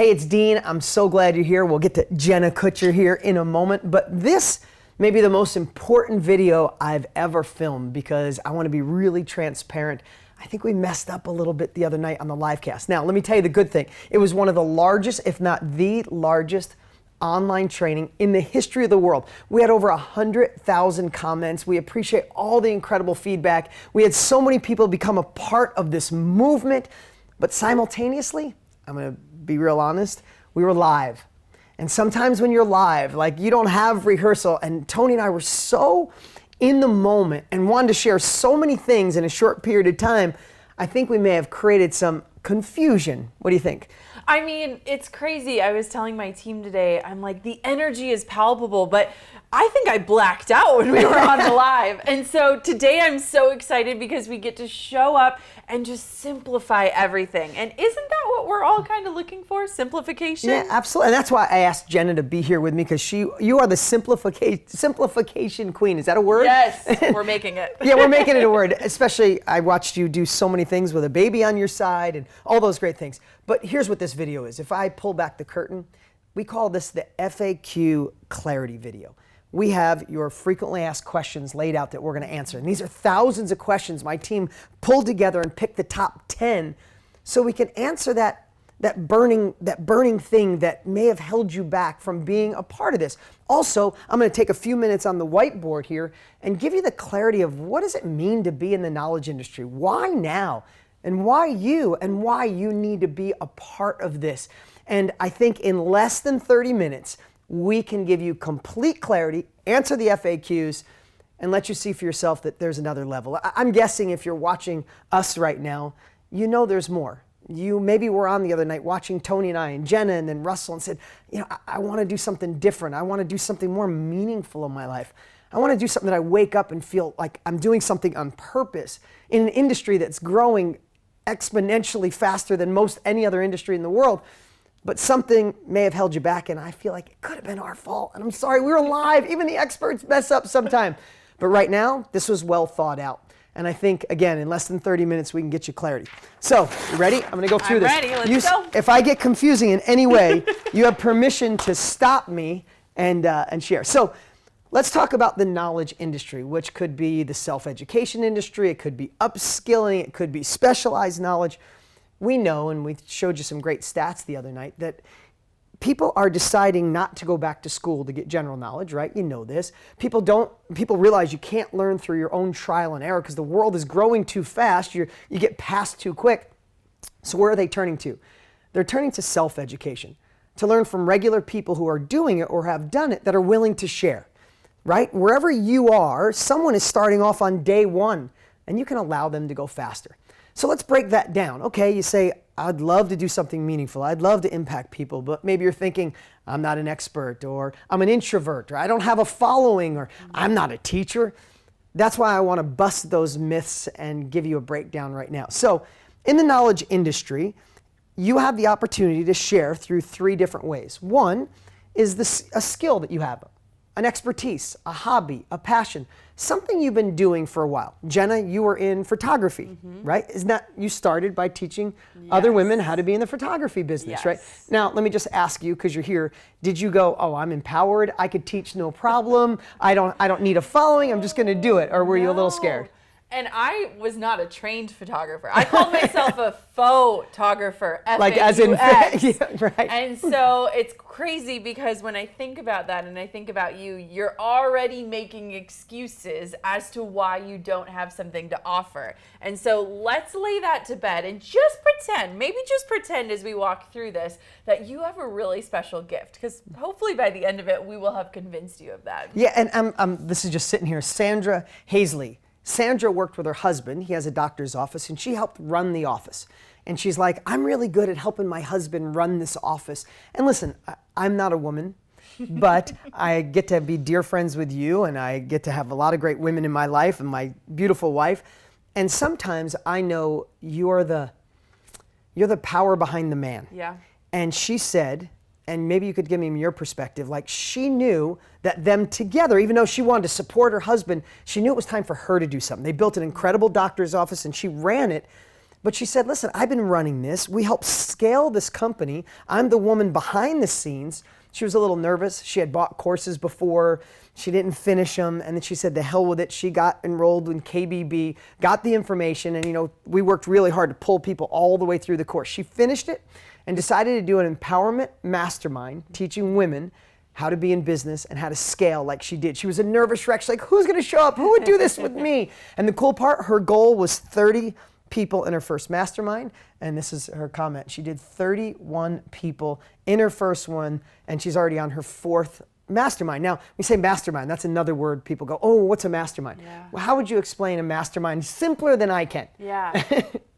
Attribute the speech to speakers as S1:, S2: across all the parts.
S1: Hey, it's Dean. I'm so glad you're here. We'll get to Jenna Kutcher here in a moment, but this may be the most important video I've ever filmed because I want to be really transparent. I think we messed up a little bit the other night on the live cast. Now, let me tell you the good thing. It was one of the largest, if not the largest, online training in the history of the world. We had over 100,000 comments. We appreciate all the incredible feedback. We had so many people become a part of this movement, but simultaneously, I'm going to be real honest, we were live. And sometimes when you're live, like you don't have rehearsal, and Tony and I were so in the moment and wanted to share so many things in a short period of time, I think we may have created some confusion. What do you think?
S2: I mean, it's crazy. I was telling my team today, I'm like, the energy is palpable, but I think I blacked out when we were on the live. And so today I'm so excited because we get to show up and just simplify everything. And isn't that what we're all kind of looking for? Simplification?
S1: Yeah, absolutely. And that's why I asked Jenna to be here with me, because you are the simplification queen. Is that a word?
S2: Yes, we're making it.
S1: Yeah, we're making it a word. Especially, I watched you do so many things with a baby on your side and all those great things. But here's what this video is. If I pull back the curtain, we call this the FAQ clarity video. We have your frequently asked questions laid out that we're going to answer. And these are thousands of questions my team pulled together and picked the top 10 so we can answer that burning thing that may have held you back from being a part of this. Also, I'm going to take a few minutes on the whiteboard here and give you the clarity of what does it mean to be in the knowledge industry? Why now? And why you need to be a part of this. And I think in less than 30 minutes, we can give you complete clarity, answer the FAQs, and let you see for yourself that there's another level. I'm guessing if you're watching us right now, you know there's more. You maybe were on the other night watching Tony and I and Jenna and then Russell and said, I want to do something different. I want to do something more meaningful in my life. I want to do something that I wake up and feel like I'm doing something on purpose in an industry that's growing exponentially faster than most any other industry in the world. But something may have held you back, and I feel like it could have been our fault. And I'm sorry, we were live. Even the experts mess up sometime. But right now, this was well thought out. And I think, again, in less than 30 minutes, we can get you clarity. So, you ready? I'm going to go through this.
S2: I'm ready. Let's go.
S1: If I get confusing in any way, you have permission to stop me and share. So, let's talk about the knowledge industry, which could be the self-education industry. It could be upskilling. It could be specialized knowledge. We know, and we showed you some great stats the other night, that people are deciding not to go back to school to get general knowledge, right? You know this. People realize you can't learn through your own trial and error because the world is growing too fast. You get past too quick. So where are they turning to? They're turning to self-education, to learn from regular people who are doing it or have done it that are willing to share, right? Wherever you are, someone is starting off on day one, and you can allow them to go faster. So let's break that down. Okay, you say, I'd love to do something meaningful. I'd love to impact people, but maybe you're thinking, I'm not an expert, or I'm an introvert, or I don't have a following, or I'm not a teacher. That's why I want to bust those myths and give you a breakdown right now. So in the knowledge industry, you have the opportunity to share through three different ways. One is a skill that you have, an expertise, a hobby, a passion, something you've been doing for a while. Jenna, you were in photography, right? Isn't that, you started by teaching other women how to be in the photography business, right? Now, let me just ask you, because you're here, did you go, oh, I'm empowered, I could teach no problem, I don't need a following, I'm just gonna do it, or were you a little scared?
S2: And I was not a trained photographer. I called myself a photographer,
S1: like as in, yeah, right.
S2: And so it's crazy because when I think about that and I think about you, you're already making excuses as to why you don't have something to offer. And so let's lay that to bed and just pretend as we walk through this that you have a really special gift, because hopefully by the end of it, we will have convinced you of that.
S1: Yeah, and this is just sitting here, Sandra Hazley. Sandra worked with her husband. He has a doctor's office, and she helped run the office. And she's like, I'm really good at helping my husband run this office. And listen, I'm not a woman, but I get to be dear friends with you, and I get to have a lot of great women in my life and my beautiful wife. And sometimes I know you're the power behind the man.
S2: Yeah.
S1: And she said, and maybe you could give me your perspective, like she knew that them together, even though she wanted to support her husband, she knew it was time for her to do something. They built an incredible doctor's office and she ran it, But she said, listen, I've been running this. We help scale this company. I'm the woman behind the scenes. She was a little nervous. She had bought courses before. She didn't finish them. And then she said, the hell with it. She got enrolled in KBB, got the information. And, we worked really hard to pull people all the way through the course. She finished it and decided to do an empowerment mastermind teaching women how to be in business and how to scale like she did. She was a nervous wreck. She's like, who's going to show up? Who would do this with me? And the cool part, her goal was 30 people in her first mastermind, and this is her comment. She did 31 people in her first one, and she's already on her fourth mastermind. Now, we say mastermind, that's another word people go, oh, what's a mastermind?
S2: Yeah.
S1: Well, how would you explain a mastermind simpler than I can?
S2: Yeah.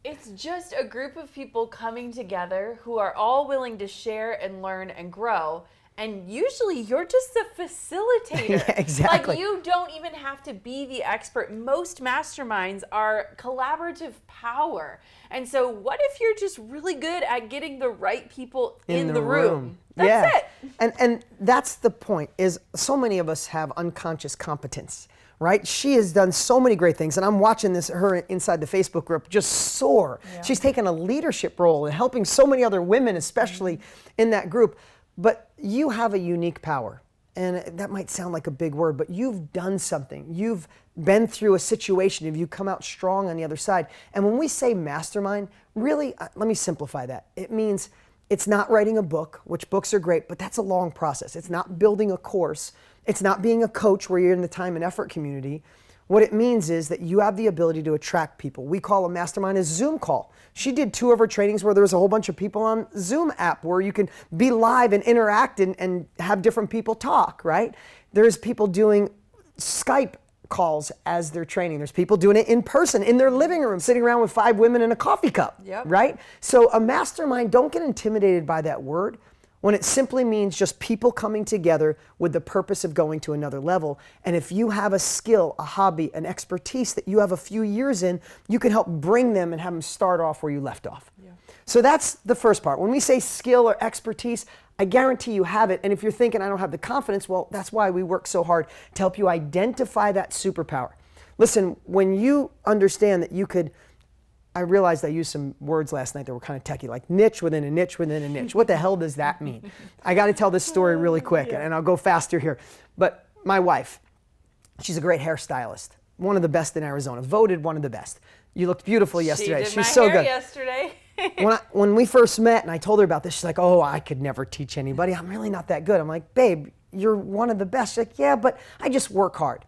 S2: It's just a group of people coming together who are all willing to share and learn and grow. And usually you're just a facilitator.
S1: Yeah, exactly.
S2: Like, you don't even have to be the expert. Most masterminds are collaborative power. And so what if you're just really good at getting the right people in the room? That's it.
S1: And that's the point, is so many of us have unconscious competence, right? She has done so many great things, and I'm watching her inside the Facebook group just soar. Yeah. She's taken a leadership role in helping so many other women, especially in that group. But you have a unique power, and that might sound like a big word, but you've done something. You've been through a situation, and you come out strong on the other side. And when we say mastermind, really, let me simplify that. It means it's not writing a book, which books are great, but that's a long process. It's not building a course. It's not being a coach where you're in the time and effort community. What it means is that you have the ability to attract people. We call a mastermind a Zoom call. She did 2 of her trainings where there was a whole bunch of people on Zoom app where you can be live and interact and have different people talk, right? There's people doing Skype calls as they're training. There's people doing it in person in their living room, sitting around with 5 women and a coffee cup, right? So a mastermind, don't get intimidated by that word, when it simply means just people coming together with the purpose of going to another level. And if you have a skill, a hobby, an expertise that you have a few years in, you can help bring them and have them start off where you left off. Yeah. So that's the first part. When we say skill or expertise, I guarantee you have it. And if you're thinking, I don't have the confidence, well, that's why we work so hard to help you identify that superpower. Listen, when you understand that you could, I realized I used some words last night that were kind of techie, like niche within a niche within a niche. What the hell does that mean? I got to tell this story really quick, and I'll go faster here. But my wife, she's a great hairstylist, one of the best in Arizona, voted one of the best. You looked beautiful yesterday.
S2: She did
S1: She's
S2: my
S1: so
S2: hair
S1: good.
S2: yesterday.
S1: When we first met and I told her about this, she's like, oh, I could never teach anybody. I'm really not that good. I'm like, babe, you're one of the best. She's like, yeah, but I just work hard.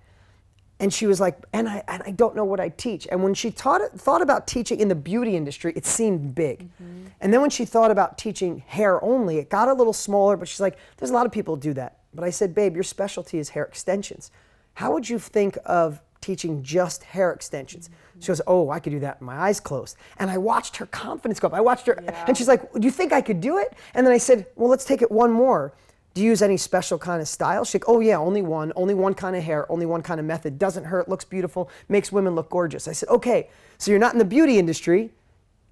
S1: And she was like, and I don't know what I teach. And when she thought about teaching in the beauty industry, it seemed big. Mm-hmm. And then when she thought about teaching hair only, it got a little smaller, but she's like, there's a lot of people who do that. But I said, babe, your specialty is hair extensions. How would you think of teaching just hair extensions? Mm-hmm. She goes, oh, I could do that with my eyes closed. And I watched her confidence go up. I watched her, and she's like, do you think I could do it? And then I said, well, let's take it one more. Do you use any special kind of style? She's like, oh yeah, only one kind of hair, only one kind of method. Doesn't hurt, looks beautiful, makes women look gorgeous. I said, okay, so you're not in the beauty industry.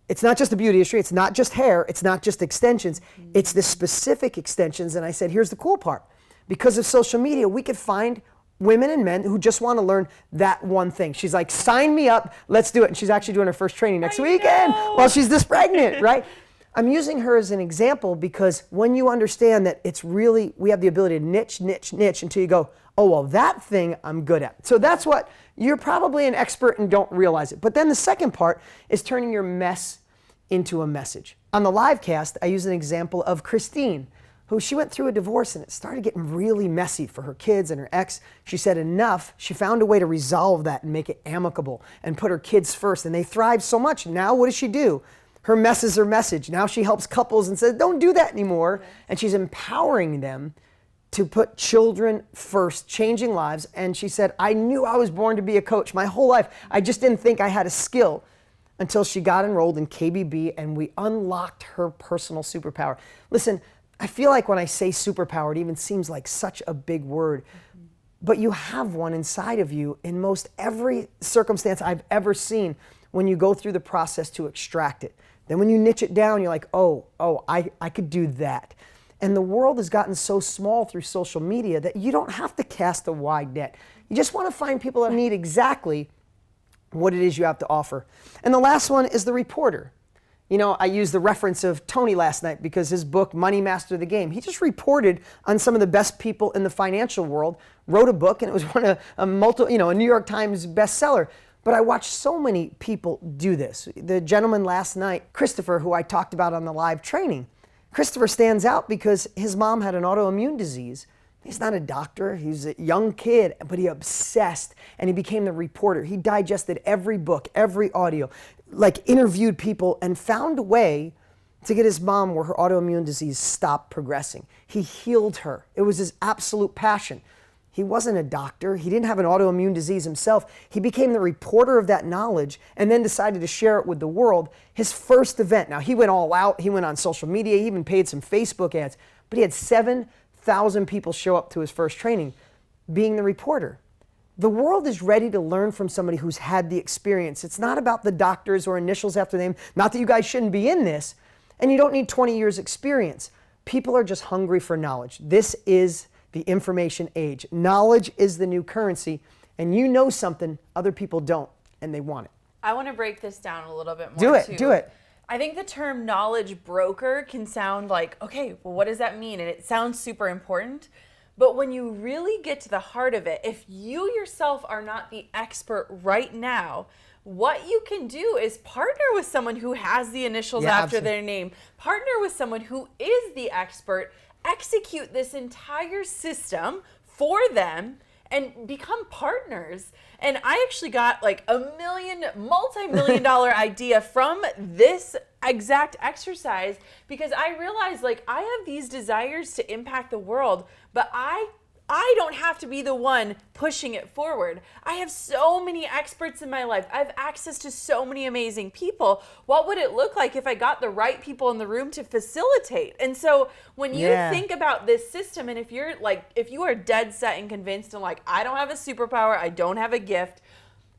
S1: It's not just the beauty industry. It's not just hair. It's not just extensions. It's the specific extensions. And I said, here's the cool part. Because of social media, we could find women and men who just want to learn that one thing. She's like, sign me up, let's do it. And she's actually doing her first training next weekend while she's this pregnant, right? I'm using her as an example because when you understand that it's really, we have the ability to niche until you go, oh, well, that thing I'm good at. So that's what, you're probably an expert and don't realize it. But then the second part is turning your mess into a message. On the live cast, I use an example of Christine, who she went through a divorce and it started getting really messy for her kids and her ex. She said enough. She found a way to resolve that and make it amicable and put her kids first. And they thrived so much. Now what does she do? Her mess is her message. Now she helps couples and says, don't do that anymore. And she's empowering them to put children first, changing lives. And she said, I knew I was born to be a coach my whole life. I just didn't think I had a skill until she got enrolled in KBB and we unlocked her personal superpower. Listen, I feel like when I say superpower, it even seems like such a big word. But you have one inside of you in most every circumstance I've ever seen when you go through the process to extract it. Then when you niche it down, you're like, I could do that. And the world has gotten so small through social media that you don't have to cast a wide net. You just want to find people that need exactly what it is you have to offer. And the last one is the reporter. You know, I used the reference of Tony last night because his book, Money Master the Game, he just reported on some of the best people in the financial world, wrote a book, and it was a New York Times bestseller. But I watched so many people do this. The gentleman last night, Christopher, who I talked about on the live training, Christopher stands out because his mom had an autoimmune disease. He's not a doctor, he's a young kid, but he obsessed and he became the reporter. He digested every book, every audio, like interviewed people and found a way to get his mom where her autoimmune disease stopped progressing. He healed her. It was his absolute passion. He wasn't a doctor. He didn't have an autoimmune disease himself. He became the reporter of that knowledge and then decided to share it with the world. His first event, now he went all out. He went on social media. He even paid some Facebook ads, but he had 7,000 people show up to his first training being the reporter. The world is ready to learn from somebody who's had the experience. It's not about the doctors or initials after their name. Not that you guys shouldn't be in this, and you don't need 20 years experience. People are just hungry for knowledge. This is the information age. Knowledge is the new currency, and you know something other people don't, and they want it.
S2: I want to break this down a little bit more.
S1: Do it.
S2: I think the term knowledge broker can sound like, okay, well, what does that mean? And it sounds super important. But when you really get to the heart of it, if you yourself are not the expert right now, what you can do is partner with someone who has the initials after their name, partner with someone who is the expert, execute this entire system for them, and become partners. And I actually got like a multi-million dollar idea from this exact exercise because I realized like I have these desires to impact the world, but I don't have to be the one pushing it forward. I have so many experts in my life. I have access to so many amazing people. What would it look like if I got the right people in the room to facilitate? And so when you think about this system, and if you are dead set and convinced and like, I don't have a superpower, I don't have a gift,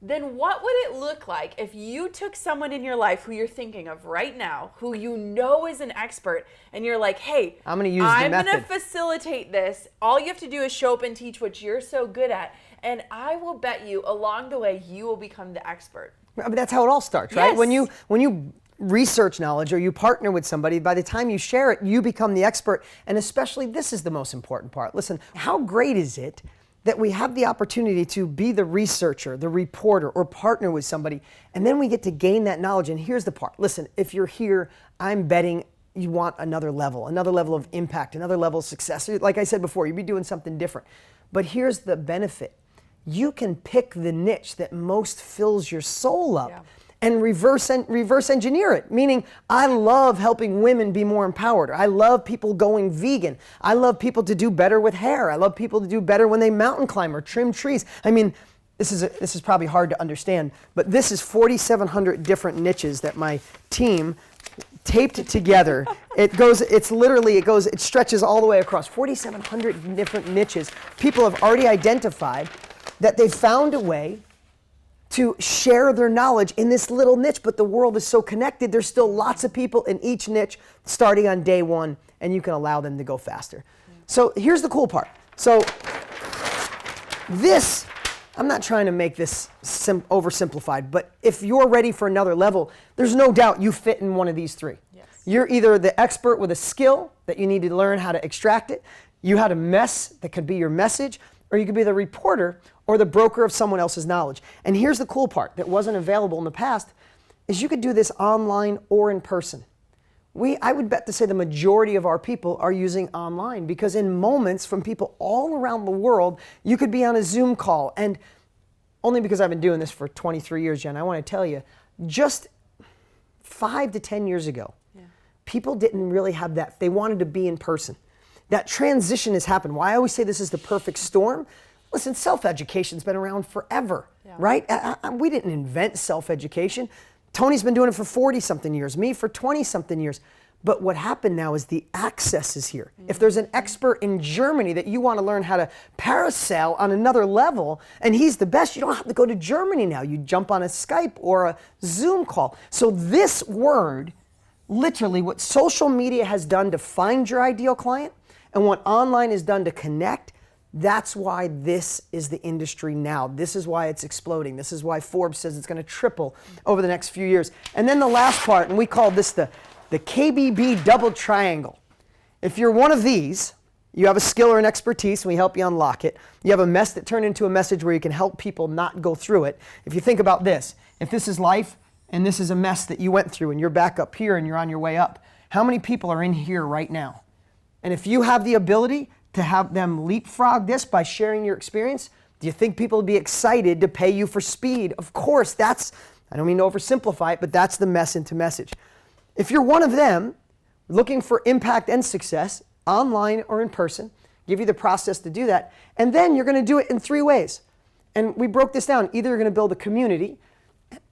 S2: then what would it look like if you took someone in your life who you're thinking of right now, who you know is an expert, and you're like, hey,
S1: I'm going to
S2: facilitate this. All you have to do is show up and teach what you're so good at, and I will bet you along the way you will become the expert.
S1: I mean, that's how it all starts, right?
S2: Yes.
S1: When you research knowledge or you partner with somebody, by the time you share it, you become the expert. And especially, this is the most important part. Listen, how great is it that we have the opportunity to be the researcher, the reporter, or partner with somebody, and then we get to gain that knowledge. And here's the part. Listen, if you're here, I'm betting you want another level of impact, another level of success. Like I said before, you'd be doing something different. But here's the benefit. You can pick the niche that most fills your soul up. And reverse engineer it, meaning I love helping women be more empowered. I love people going vegan. I love people to do better with hair. I love people to do better when they mountain climb or trim trees. I mean, this is probably hard to understand, but this is 4,700 different niches that my team taped together. It stretches all the way across 4,700 different niches. People have already identified that they found a way to share their knowledge in this little niche, but the world is so connected, there's still lots of people in each niche starting on day one, and you can allow them to go faster. So here's the cool part. So this, I'm not trying to make this oversimplified, but if you're ready for another level, there's no doubt you fit in one of these three.
S2: Yes.
S1: You're either the expert with a skill that you need to learn how to extract it, you had a mess that could be your message, or you could be the reporter or the broker of someone else's knowledge. And here's the cool part that wasn't available in the past, is you could do this online or in person. I would bet to say the majority of our people are using online because in moments from people all around the world, you could be on a Zoom call. And only because I've been doing this for 23 years, Jen, I want to tell you, just 5 to 10 years ago, people didn't really have that. They wanted to be in person. That transition has happened. Why I always say this is the perfect storm. Listen, self-education's been around forever, right? We didn't invent self-education. Tony's been doing it for 40-something years, me for 20-something years. But what happened now is the access is here. If there's an expert in Germany that you want to learn how to parasail on another level, and he's the best, you don't have to go to Germany now. You jump on a Skype or a Zoom call. So this word, literally what social media has done to find your ideal client, and what online has done to connect, That's why this is the industry now. This is why it's exploding. This is why Forbes says it's going to triple over the next few years. And then the last part, and we call this the KBB double triangle. If you're one of these, you have a skill or an expertise, and we help you unlock it. You have a mess that turned into a message where you can help people not go through it. If you think about this, if this is life and this is a mess that you went through and you're back up here and you're on your way up, how many people are in here right now? And if you have the ability to have them leapfrog this by sharing your experience, do you think people would be excited to pay you for speed? Of course, I don't mean to oversimplify it, but that's the mess into message. If you're one of them, looking for impact and success, online or in person, give you the process to do that, and then you're going to do it in 3 ways. And we broke this down. Either you're going to build a community.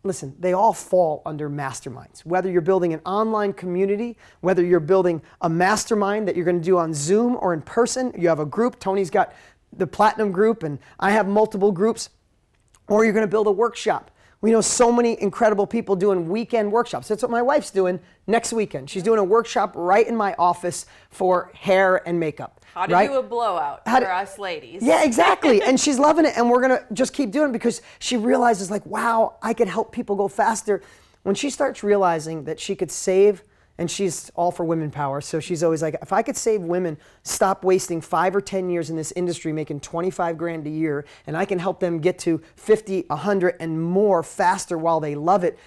S1: Listen, they all fall under masterminds. Whether you're building an online community, whether you're building a mastermind that you're going to do on Zoom or in person, you have a group. Tony's got the platinum group, and I have multiple groups. Or you're going to build a workshop. We know so many incredible people doing weekend workshops. That's what my wife's doing next weekend. She's doing a workshop right in my office for hair and makeup.
S2: How to do a blowout for us ladies.
S1: Yeah, exactly. And she's loving it. And we're going to just keep doing it because she realizes, like, wow, I could help people go faster. When she starts realizing that she could save, and she's all for women power, so she's always like, if I could save women, stop wasting 5 or 10 years in this industry making 25 grand a year, and I can help them get to 50, 100 and more faster while they love it,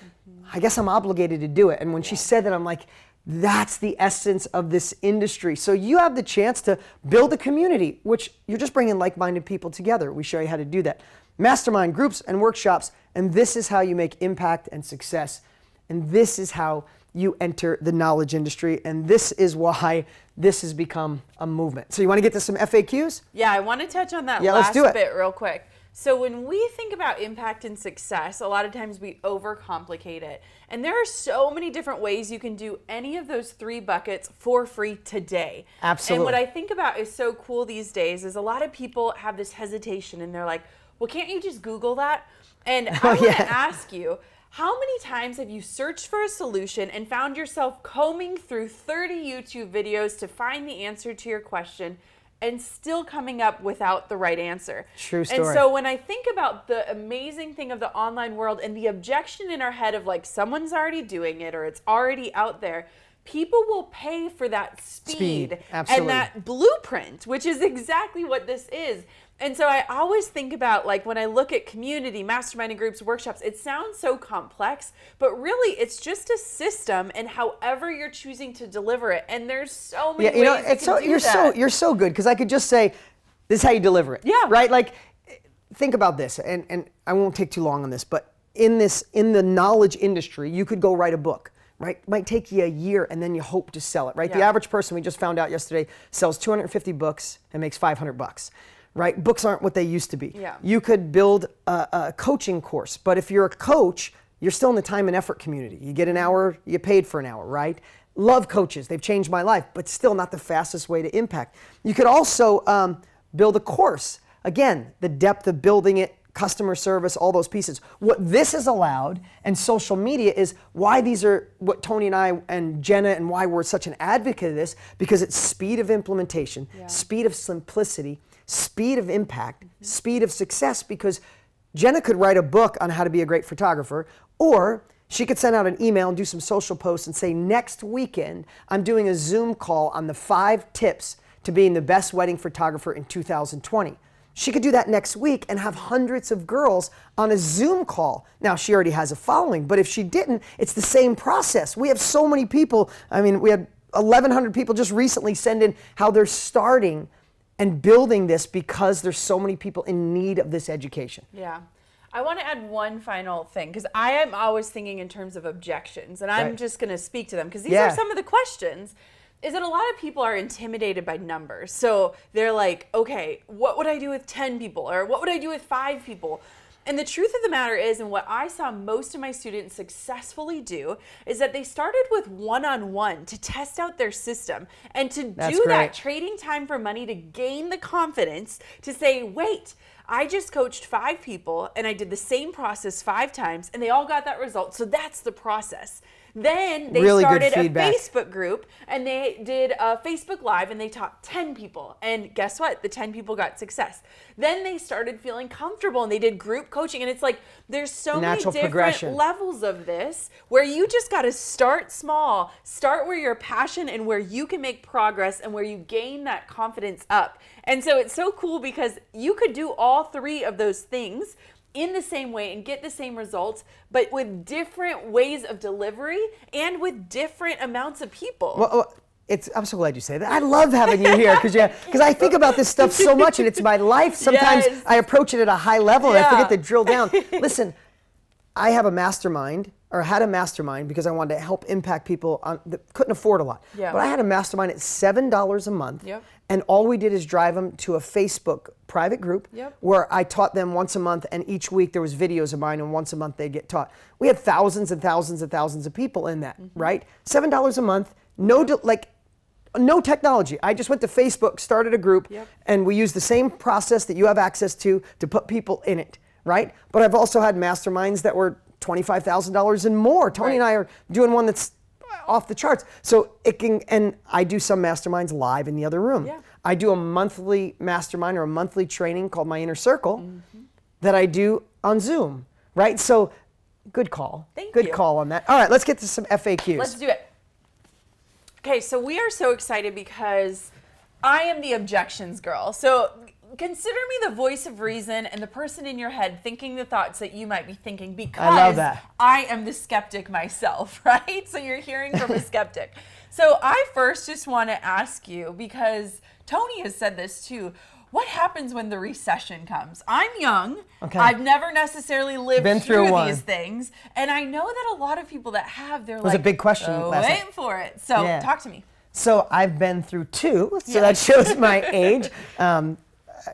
S1: I guess I'm obligated to do it. And when she said that, I'm like, that's the essence of this industry. So you have the chance to build a community, which you're just bringing like-minded people together. We show you how to do that. Mastermind groups and workshops, and this is how you make impact and success. And this is how you enter the knowledge industry, and this is why this has become a movement. So you want to get to some FAQs?
S2: Yeah, I want to touch on that
S1: last
S2: bit real quick. So when we think about impact and success, a lot of times we overcomplicate it. And there are so many different ways you can do any of those 3 buckets for free today.
S1: Absolutely.
S2: And what I think about is so cool these days is a lot of people have this hesitation and they're like, well, can't you just Google that? And I want to ask you, how many times have you searched for a solution and found yourself combing through 30 YouTube videos to find the answer to your question and still coming up without the right answer?
S1: True story.
S2: And so when I think about the amazing thing of the online world and the objection in our head of like someone's already doing it or it's already out there, people will pay for that speed.
S1: Absolutely.
S2: And that blueprint, which is exactly what this is. And so I always think about, like, when I look at community, masterminding groups, workshops, it sounds so complex, but really it's just a system and however you're choosing to deliver it. And there's so many ways you can do that.
S1: You're so good, because I could just say, this is how you deliver it.
S2: Yeah.
S1: Right? Like, think about this, and I won't take too long on this, but in the knowledge industry, you could go write a book. Right? It might take you a year and then you hope to sell it, right?
S2: Yeah.
S1: The average person, we just found out yesterday, sells 250 books and makes $500. Right? Books aren't what they used to be.
S2: Yeah.
S1: You could build a coaching course, but if you're a coach, you're still in the time and effort community. You get an hour, you get paid for an hour, right? Love coaches, they've changed my life, but still not the fastest way to impact. You could also build a course. Again, the depth of building it, customer service, all those pieces. What this has allowed, and social media, is why these are what Tony and I and Jenna, and why we're such an advocate of this, because it's speed of implementation, speed of simplicity, speed of impact, speed of success, because Jenna could write a book on how to be a great photographer, or she could send out an email and do some social posts and say, next weekend, I'm doing a Zoom call on the 5 tips to being the best wedding photographer in 2020. She could do that next week and have hundreds of girls on a Zoom call. Now, she already has a following, but if she didn't, it's the same process. We have so many people. I mean, we had 1,100 people just recently send in how they're starting and building this because there's so many people in need of this education.
S2: Yeah. I want to add one final thing, because I am always thinking in terms of objections, and I'm just going to speak to them, because these are some of the questions. Is that a lot of people are intimidated by numbers. So they're like, okay, what would I do with 10 people? Or what would I do with 5 people? And the truth of the matter is, and what I saw most of my students successfully do, is that they started with one-on-one to test out their system and to do that, trading time for money, to gain the confidence to say, wait, I just coached 5 people and I did the same process 5 times and they all got that result. So that's the process. Then they
S1: Really good
S2: started a
S1: feedback.
S2: Facebook group, and they did a Facebook Live, and they taught 10 people. And guess what? The 10 people got success. Then they started feeling comfortable, and they did group coaching. And it's like, there's so many
S1: Natural
S2: different
S1: progression.
S2: levels of this where you just got to start small, start where your passion and where you can make progress and where you gain that confidence up. And so it's so cool because you could do all three of those things in the same way and get the same results, but with different ways of delivery and with different amounts of people.
S1: Well, I'm so glad you say that. I love having you here because I think about this stuff so much and it's my life. Sometimes
S2: Yes.
S1: I approach it at a high level and I forget
S2: Yeah.
S1: to drill down. Listen, I have a mastermind, or had a mastermind because I wanted to help impact people that couldn't afford a lot.
S2: Yeah.
S1: But I had a mastermind at $7 a month.
S2: Yep.
S1: And all we did is drive them to a Facebook private group
S2: Yep.
S1: where I taught them once a month, and each week there was videos of mine, and once a month they'd get taught. We had thousands and thousands and thousands of people in that, right? $7 a month, no technology. I just went to Facebook, started a group,
S2: Yep.
S1: and we used the same process that you have access to put people in it, right? But I've also had masterminds that were $25,000 and more. Tony and I are doing one that's off the charts. So it can, and I do some masterminds live in the other room.
S2: Yeah.
S1: I do a monthly mastermind or a monthly training called My Inner Circle that I do on Zoom, right? So good call.
S2: Thank
S1: Good
S2: you.
S1: call on that. All right, let's get to some FAQs.
S2: Let's do it. Okay, so we are so excited because I am the objections girl. So consider me the voice of reason and the person in your head thinking the thoughts that you might be thinking, because
S1: I love that.
S2: I am the skeptic myself, right? So you're hearing from a skeptic. So I first just want to ask you, because Tony has said this too, what happens when the recession comes? I'm young.
S1: Okay.
S2: I've never necessarily lived
S1: Been through one.
S2: these things. And I know that a lot of people that have, they're
S1: was
S2: like,
S1: a big question
S2: oh,
S1: last night.
S2: waiting for it. So
S1: Yeah.
S2: talk to me.
S1: So I've been through two, so
S2: Yeah.
S1: that shows my age.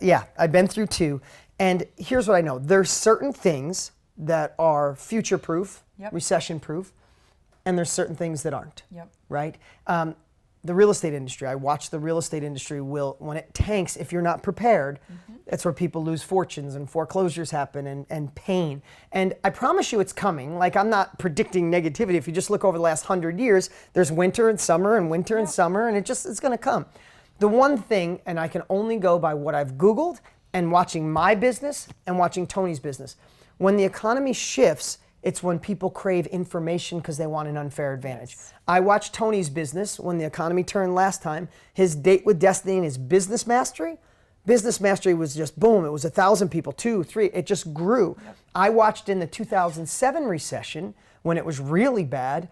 S1: Yeah, I've been through two. And here's what I know. There's certain things that are future-proof,
S2: Yep.
S1: recession-proof, and there's certain things that aren't,
S2: Yep.
S1: right? The real estate industry, I watch the real estate industry when it tanks, if you're not prepared, that's where people lose fortunes and foreclosures happen and pain. And I promise you it's coming. Like, I'm not predicting negativity. If you just look over the last 100 years, there's winter and summer and winter and summer, and it's gonna come. The one thing, and I can only go by what I've Googled and watching my business and watching Tony's business, when the economy shifts, it's when people crave information because they want an unfair advantage.
S2: Yes.
S1: I watched Tony's business when the economy turned last time. His date with destiny and his business mastery. Business mastery was just boom. It was 1,000 people, 2, 3. It just grew.
S2: Yep.
S1: I watched in the 2007 recession when it was really bad.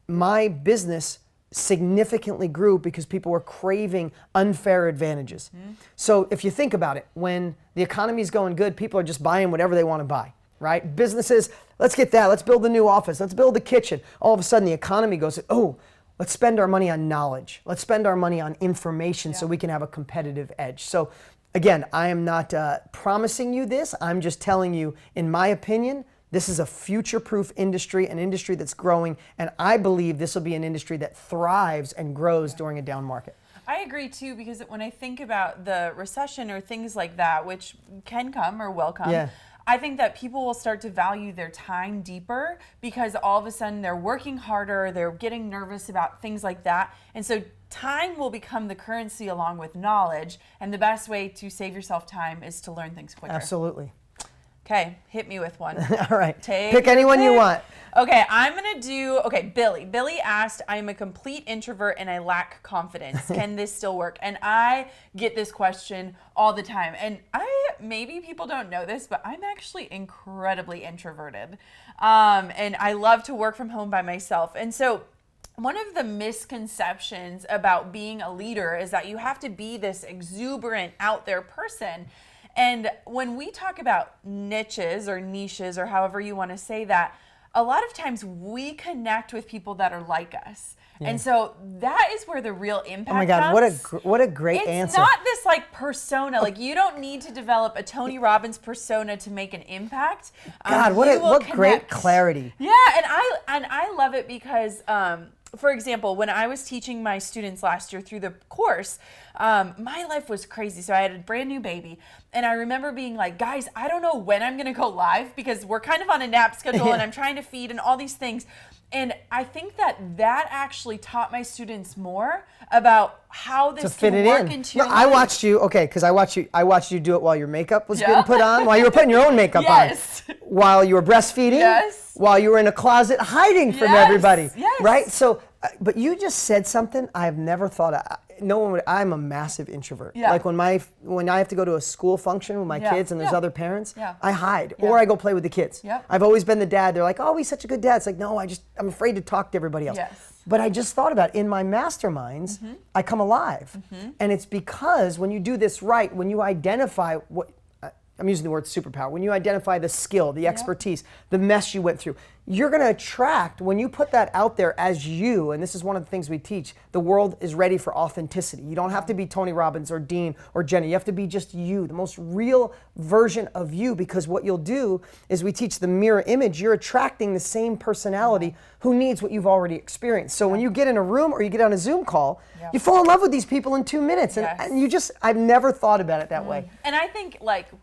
S1: My business significantly grew because people were craving unfair advantages. So if you think about it, when the economy is going good, people are just buying whatever they want to buy. Right? Businesses, let's get that. Let's build a new office. Let's build a kitchen. All of a sudden, the economy goes, oh, let's spend our money on knowledge. Let's spend our money on information so we can have a competitive edge. So again, I am not promising you this. I'm just telling you, in my opinion, this is a future-proof industry, an industry that's growing, and I believe this will be an industry that thrives and grows during a down market.
S2: I agree too, because when I think about the recession or things like that, which can come or will come,
S1: Yeah.
S2: I think that people will start to value their time deeper because all of a sudden they're working harder, they're getting nervous about things like that. And so time will become the currency along with knowledge. And the best way to save yourself time is to learn things quicker.
S1: Absolutely.
S2: Okay, hit me with one.
S1: All right.
S2: Take
S1: Pick anyone you
S2: pick.
S1: want.
S2: Okay, I'm gonna do, Billy. Billy asked, I'm a complete introvert and I lack confidence. Can this still work? And I get this question all the time. And maybe people don't know this, but I'm actually incredibly introverted. And I love to work from home by myself. And so one of the misconceptions about being a leader is that you have to be this exuberant, out there person. And when we talk about niches or however you want to say that, a lot of times we connect with people that are like us. Yeah. And so that is where the real impact comes.
S1: Oh my God, what a great answer.
S2: It's not this like persona. Like, you don't need to develop a Tony Robbins persona to make an impact.
S1: God, what great clarity.
S2: Yeah, and I love it because for example, when I was teaching my students last year through the course, my life was crazy. So I had a brand new baby, and I remember being like, guys, I don't know when I'm going to go live because we're kind of on a nap schedule and I'm trying to feed and all these things. And I think that actually taught my students more about how this
S1: fit
S2: can
S1: it
S2: work
S1: in.
S2: into your
S1: I
S2: life.
S1: watched you, because I watched you do it while your makeup was getting put on, while you were putting your own makeup
S2: Yes.
S1: on, while you were breastfeeding,
S2: Yes.
S1: while you were in a closet hiding from
S2: Yes.
S1: everybody,
S2: Yes.
S1: right? So, but you just said something I've never thought of. No one would. I'm a massive introvert.
S2: Yeah.
S1: Like when I have to go to a school function with my kids and there's other parents, I hide or I go play with the kids.
S2: Yep.
S1: I've always been the dad. They're like, "Oh, he's such a good dad." It's like, no, I'm afraid to talk to everybody else.
S2: Yes.
S1: But I just thought about it. In my masterminds, I come alive. And it's because when you do this right, when you identify what, I'm using the word superpower, when you identify the skill, the expertise, the mess you went through, you're going to attract, when you put that out there as you, and this is one of the things we teach, the world is ready for authenticity. You don't have to be Tony Robbins or Dean or Jenna. You have to be just you, the most real version of you, because what you'll do is we teach the mirror image. You're attracting the same personality who needs what you've already experienced. So when you get in a room or you get on a Zoom call, you fall in love with these people in 2 minutes. And you just, I've never thought about it that way.
S2: And I think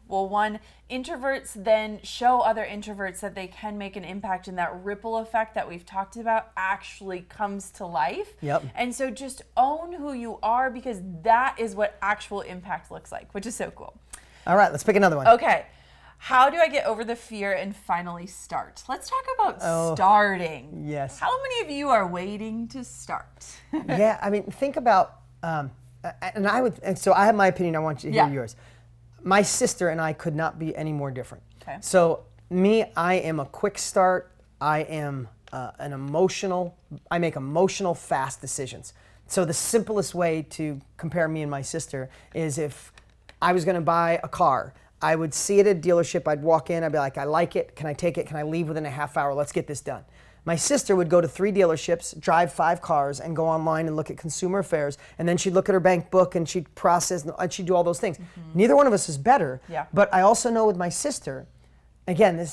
S2: one, introverts then show other introverts that they can make an impact, and that ripple effect that we've talked about actually comes to life.
S1: Yep.
S2: And so just own who you are, because that is what actual impact looks like, which is so cool.
S1: All right, let's pick another one.
S2: Okay. How do I get over the fear and finally start? Let's talk about starting.
S1: Yes.
S2: How many of you are waiting to start?
S1: Yeah, I mean, think about, so I have my opinion, I want you to hear yours. My sister and I could not be any more different.
S2: Okay.
S1: So I am a quick start. I am I make emotional, fast decisions. So the simplest way to compare me and my sister is if I was gonna buy a car, I would see it at a dealership, I'd walk in, I'd be like, I like it, can I take it, can I leave within a half hour, let's get this done. My sister would go to 3 dealerships, drive 5 cars, and go online and look at consumer affairs, and then she'd look at her bank book and she'd process, and she'd do all those things. Neither one of us is better, but I also know with my sister, again,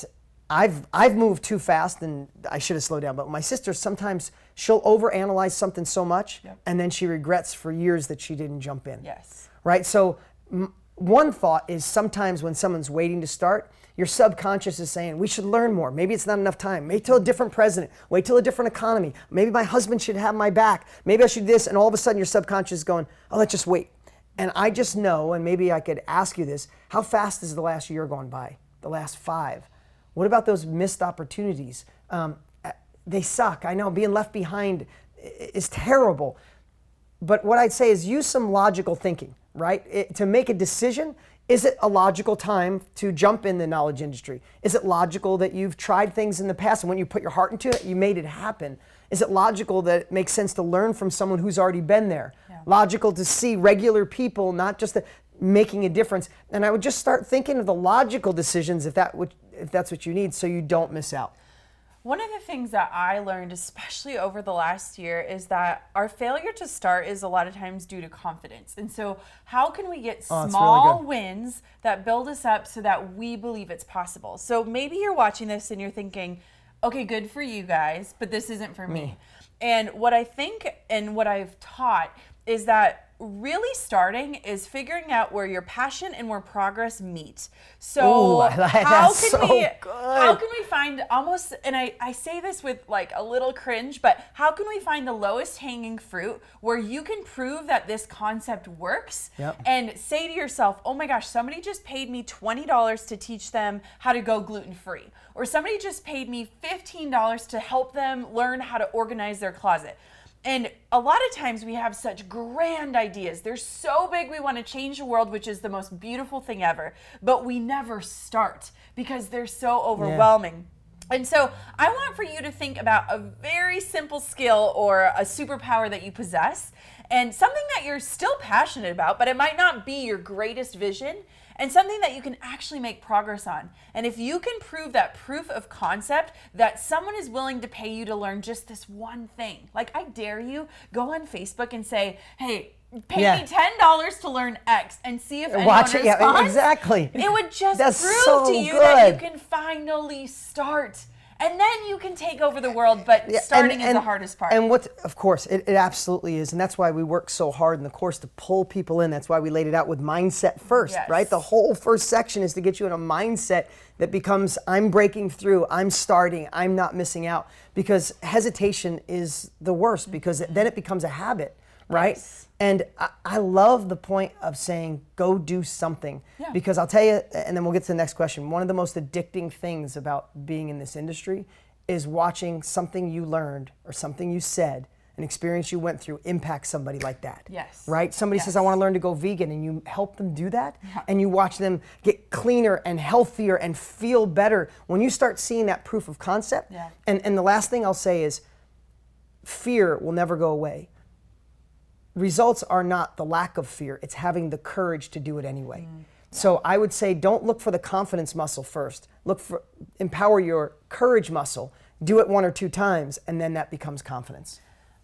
S1: I've moved too fast and I should have slowed down, but my sister, sometimes she'll overanalyze something so much, and then she regrets for years that she didn't jump in.
S2: Yes.
S1: Right? So one thought is sometimes when someone's waiting to start, your subconscious is saying, we should learn more. Maybe it's not enough time. Wait till a different president. Wait till a different economy. Maybe my husband should have my back. Maybe I should do this. And all of a sudden your subconscious is going, oh, let's just wait. And I just know, and maybe I could ask you this, how fast is the last year gone by? The last 5? What about those missed opportunities? They suck. I know being left behind is terrible. But what I'd say is use some logical thinking, right? To make a decision, is it a logical time to jump in the knowledge industry? Is it logical that you've tried things in the past and when you put your heart into it, you made it happen? Is it logical that it makes sense to learn from someone who's already been there? Yeah. Logical to see regular people, not just making a difference. And I would just start thinking of the logical decisions if that's what you need, so you don't miss out.
S2: One of the things that I learned, especially over the last year, is that our failure to start is a lot of times due to confidence. And so how can we get small wins that build us up so that we believe it's possible? So maybe you're watching this and you're thinking, okay, good for you guys, but this isn't for me. And what I think and what I've taught is that really starting is figuring out where your passion and where progress meet. So how can we find almost, and I say this with like a little cringe, but how can we find the lowest hanging fruit where you can prove that this concept works and say to yourself, oh my gosh, somebody just paid me $20 to teach them how to go gluten-free, or somebody just paid me $15 to help them learn how to organize their closet. And a lot of times we have such grand ideas. They're so big we want to change the world, which is the most beautiful thing ever. But we never start because they're so overwhelming. And so I want for you to think about a very simple skill or a superpower that you possess, and something that you're still passionate about, but it might not be your greatest vision, and something that you can actually make progress on. And if you can prove that proof of concept that someone is willing to pay you to learn just this one thing, like I dare you, go on Facebook and say, hey, pay me $10 to learn X and see if anyone responds.
S1: Yeah, exactly.
S2: It would just prove to you that you can finally start. And then you can take over the world, but starting is the hardest part.
S1: And of course, it absolutely is. And that's why we work so hard in the course to pull people in. That's why we laid it out with mindset first, right? The whole first section is to get you in a mindset that becomes, I'm breaking through, I'm starting, I'm not missing out. Because hesitation is the worst, because then it becomes a habit, right? Yes. And I love the point of saying, go do something. Yeah. Because I'll tell you, and then we'll get to the next question, one of the most addicting things about being in this industry is watching something you learned or something you said, an experience you went through, impact somebody like that.
S2: Yes.
S1: Right? Somebody says, I want to learn to go vegan, and you help them do that, and you watch them get cleaner and healthier and feel better. When you start seeing that proof of concept, and the last thing I'll say is, fear will never go away. Results are not the lack of fear, it's having the courage to do it anyway. So I would say, don't look for the confidence muscle first. Empower your courage muscle, do it 1 or 2 times, and then that becomes confidence.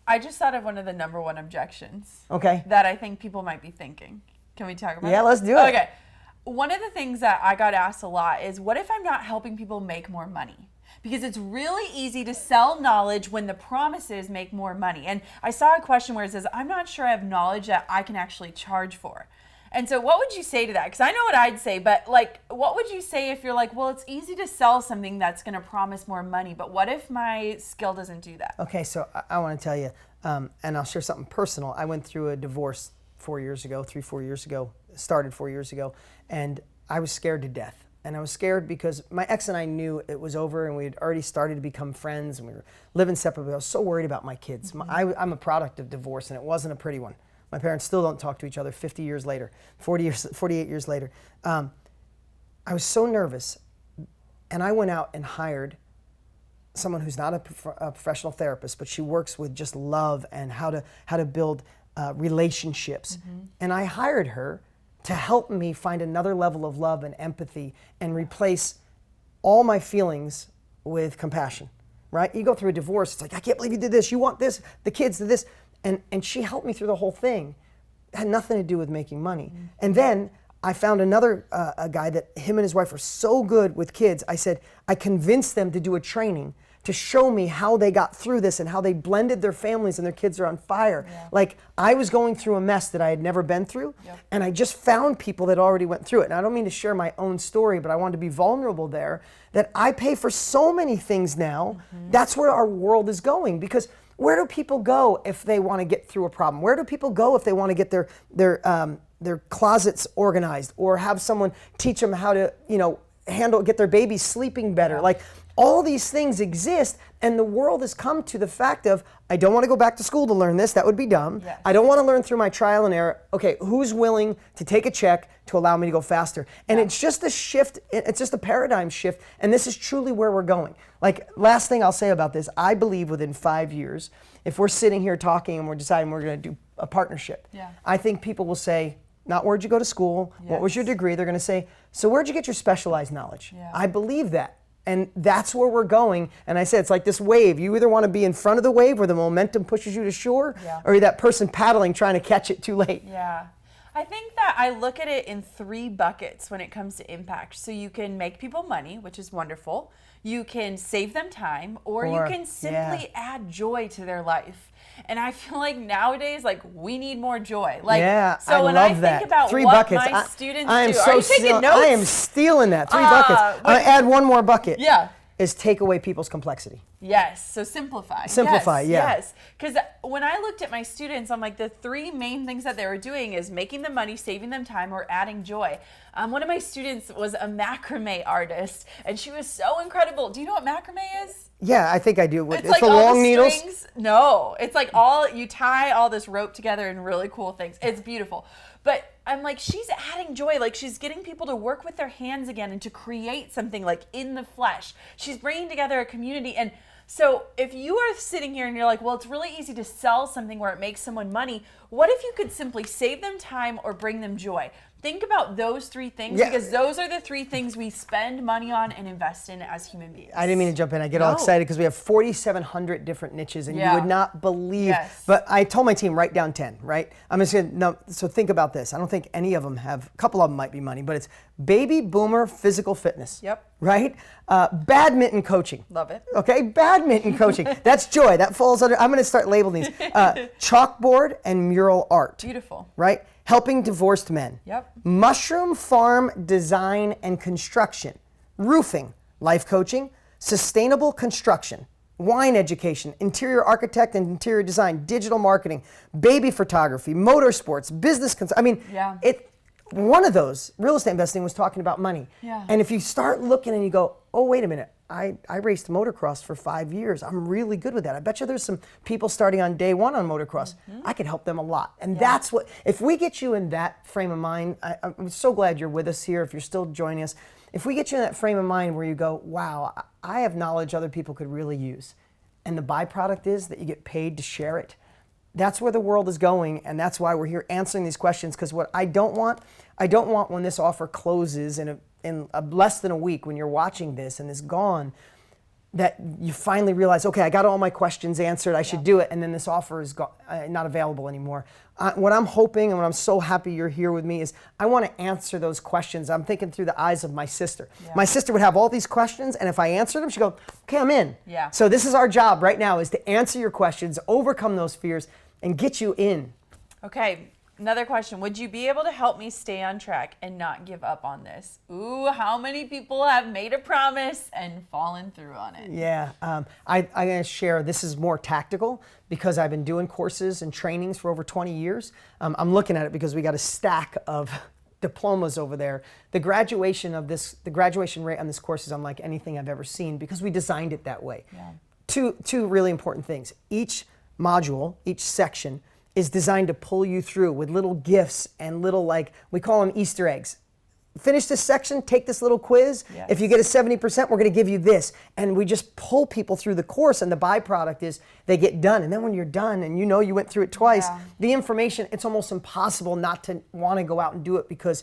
S2: I just thought of one of the number 1 objections.
S1: Okay.
S2: That I think people might be thinking. Can we talk about it?
S1: Yeah, let's do it.
S2: Okay. One of the things that I got asked a lot is, what if I'm not helping people make more money? Because it's really easy to sell knowledge when the promise is make more money. And I saw a question where it says, I'm not sure I have knowledge that I can actually charge for. And so what would you say to that? Because I know what I'd say, but like, what would you say if you're like, well, it's easy to sell something that's going to promise more money, but what if my skill doesn't do that?
S1: Okay, so I want to tell you, and I'll share something personal. I went through a divorce 4 years ago, 4 years ago, started 4 years ago, and I was scared to death. And I was scared because my ex and I knew it was over, and we had already started to become friends, and we were living separately. I was so worried about my kids. I'm a product of divorce, and it wasn't a pretty one. My parents still don't talk to each other 50 years later, 48 years later. I was so nervous, and I went out and hired someone who's not a professional therapist, but she works with just love and how to build relationships. And I hired her to help me find another level of love and empathy and replace all my feelings with compassion, right? You go through a divorce, it's like, I can't believe you did this, you want this, the kids did this. And she helped me through the whole thing. It had nothing to do with making money. And then I found another a guy that him and his wife are so good with kids. I said, I convinced them to do a training to show me how they got through this and how they blended their families and their kids are on fire. Like, I was going through a mess that I had never been through, and I just found people that already went through it. And I don't mean to share my own story, but I wanted to be vulnerable there, that I pay for so many things now. That's where our world is going, because where do people go if they want to get through a problem? Where do people go if they want to get their closets organized, or have someone teach them how to, get their babies sleeping better? Like, all these things exist, and the world has come to the fact of, I don't want to go back to school to learn this, that would be dumb. I don't want to learn through my trial and error. Okay, who's willing to take a check to allow me to go faster? And it's just a shift, it's just a paradigm shift, and this is truly where we're going. Like, last thing I'll say about this, I believe within 5 years, if we're sitting here talking and we're deciding we're going to do a partnership, I think people will say, not where'd you go to school, what was your degree? They're going to say, so where'd you get your specialized knowledge? I believe that. And that's where we're going. And I said, it's like this wave. You either want to be in front of the wave where the momentum pushes you to shore, or you're that person paddling trying to catch it too late.
S2: I think that I look at it in 3 buckets when it comes to impact. So you can make people money, which is wonderful. You can save them time, or you can simply add joy to their life. And I feel like nowadays, like, we need more joy. Like, so when I think about
S1: 3
S2: what
S1: buckets.
S2: my students
S1: I am
S2: do,
S1: so
S2: are you taking notes?
S1: I am stealing that. 3 buckets. I add one more bucket. Is take away people's complexity.
S2: Yes, so simplify.
S1: Simplify,
S2: yes. Because when I looked at my students, I'm like, the 3 main things that they were doing is making them money, saving them time, or adding joy. One of my students was a macrame artist, and she was so incredible. Do you know what macrame is?
S1: Yeah, I think I do. It's
S2: like
S1: the
S2: all
S1: long
S2: the
S1: needles?
S2: Strings. No, it's like you tie all this rope together in really cool things. It's beautiful. But I'm like, she's adding joy. Like, she's getting people to work with their hands again and to create something like in the flesh. She's bringing together a community. And so if you are sitting here and you're like, well, it's really easy to sell something where it makes someone money. What if you could simply save them time or bring them joy? Think about those 3 things, because those are the 3 things we spend money on and invest in as human beings.
S1: I didn't mean to jump in. I get all excited because we have 4,700 different niches, and you would not believe. But I told my team, write down 10, right? I'm just going to, so think about this. I don't think any of them have, a couple of them might be money, but it's baby boomer physical fitness. right? Badminton coaching.
S2: Love it.
S1: Okay, badminton coaching. That's joy. That falls under, I'm going to start labeling these. Chalkboard and mural art.
S2: Beautiful.
S1: Right? Helping divorced men.
S2: Yep.
S1: Mushroom farm design and construction. Roofing, life coaching, sustainable construction, wine education, interior architect and interior design, digital marketing, baby photography, motorsports, business I mean,
S2: Yeah.
S1: one of those, real estate investing, was talking about money.
S2: Yeah.
S1: And if you start looking and you go, oh, wait a minute, I raced motocross for 5 years. I'm really good with that. I bet you there's some people starting on day one on motocross. I could help them a lot. And that's what, if we get you in that frame of mind, I'm so glad you're with us here, if you're still joining us. If we get you in that frame of mind where you go, wow, I have knowledge other people could really use, and the byproduct is that you get paid to share it, that's where the world is going, and that's why we're here answering these questions. Because what I don't want when this offer closes in less than a week, when you're watching this and it's gone, that you finally realize, okay, I got all my questions answered, I should do it, and then this offer is not available anymore. What I'm hoping, and what I'm so happy you're here with me, is I want to answer those questions. I'm thinking through the eyes of my sister. Yeah. My sister would have all these questions, and if I answered them, she'd go, okay, I'm in.
S2: Yeah.
S1: So this is our job right now, is to answer your questions, overcome those fears, and get you in.
S2: Okay, another question. Would you be able to help me stay on track and not give up on this? Ooh, how many people have made a promise and fallen through on it?
S1: Yeah, I'm going to share, this is more tactical because I've been doing courses and trainings for over 20 years. I'm looking at it because we got a stack of diplomas over there. The graduation rate on this course is unlike anything I've ever seen because we designed it that way. Yeah. Two really important things. Each module, each section is designed to pull you through with little gifts and little, like, we call them Easter eggs. Finish this section, take this little quiz. Yes. If you get a 70%, we're going to give you this. And we just pull people through the course, and the byproduct is they get done. And then when you're done and you went through it twice, the information, it's almost impossible not to want to go out and do it because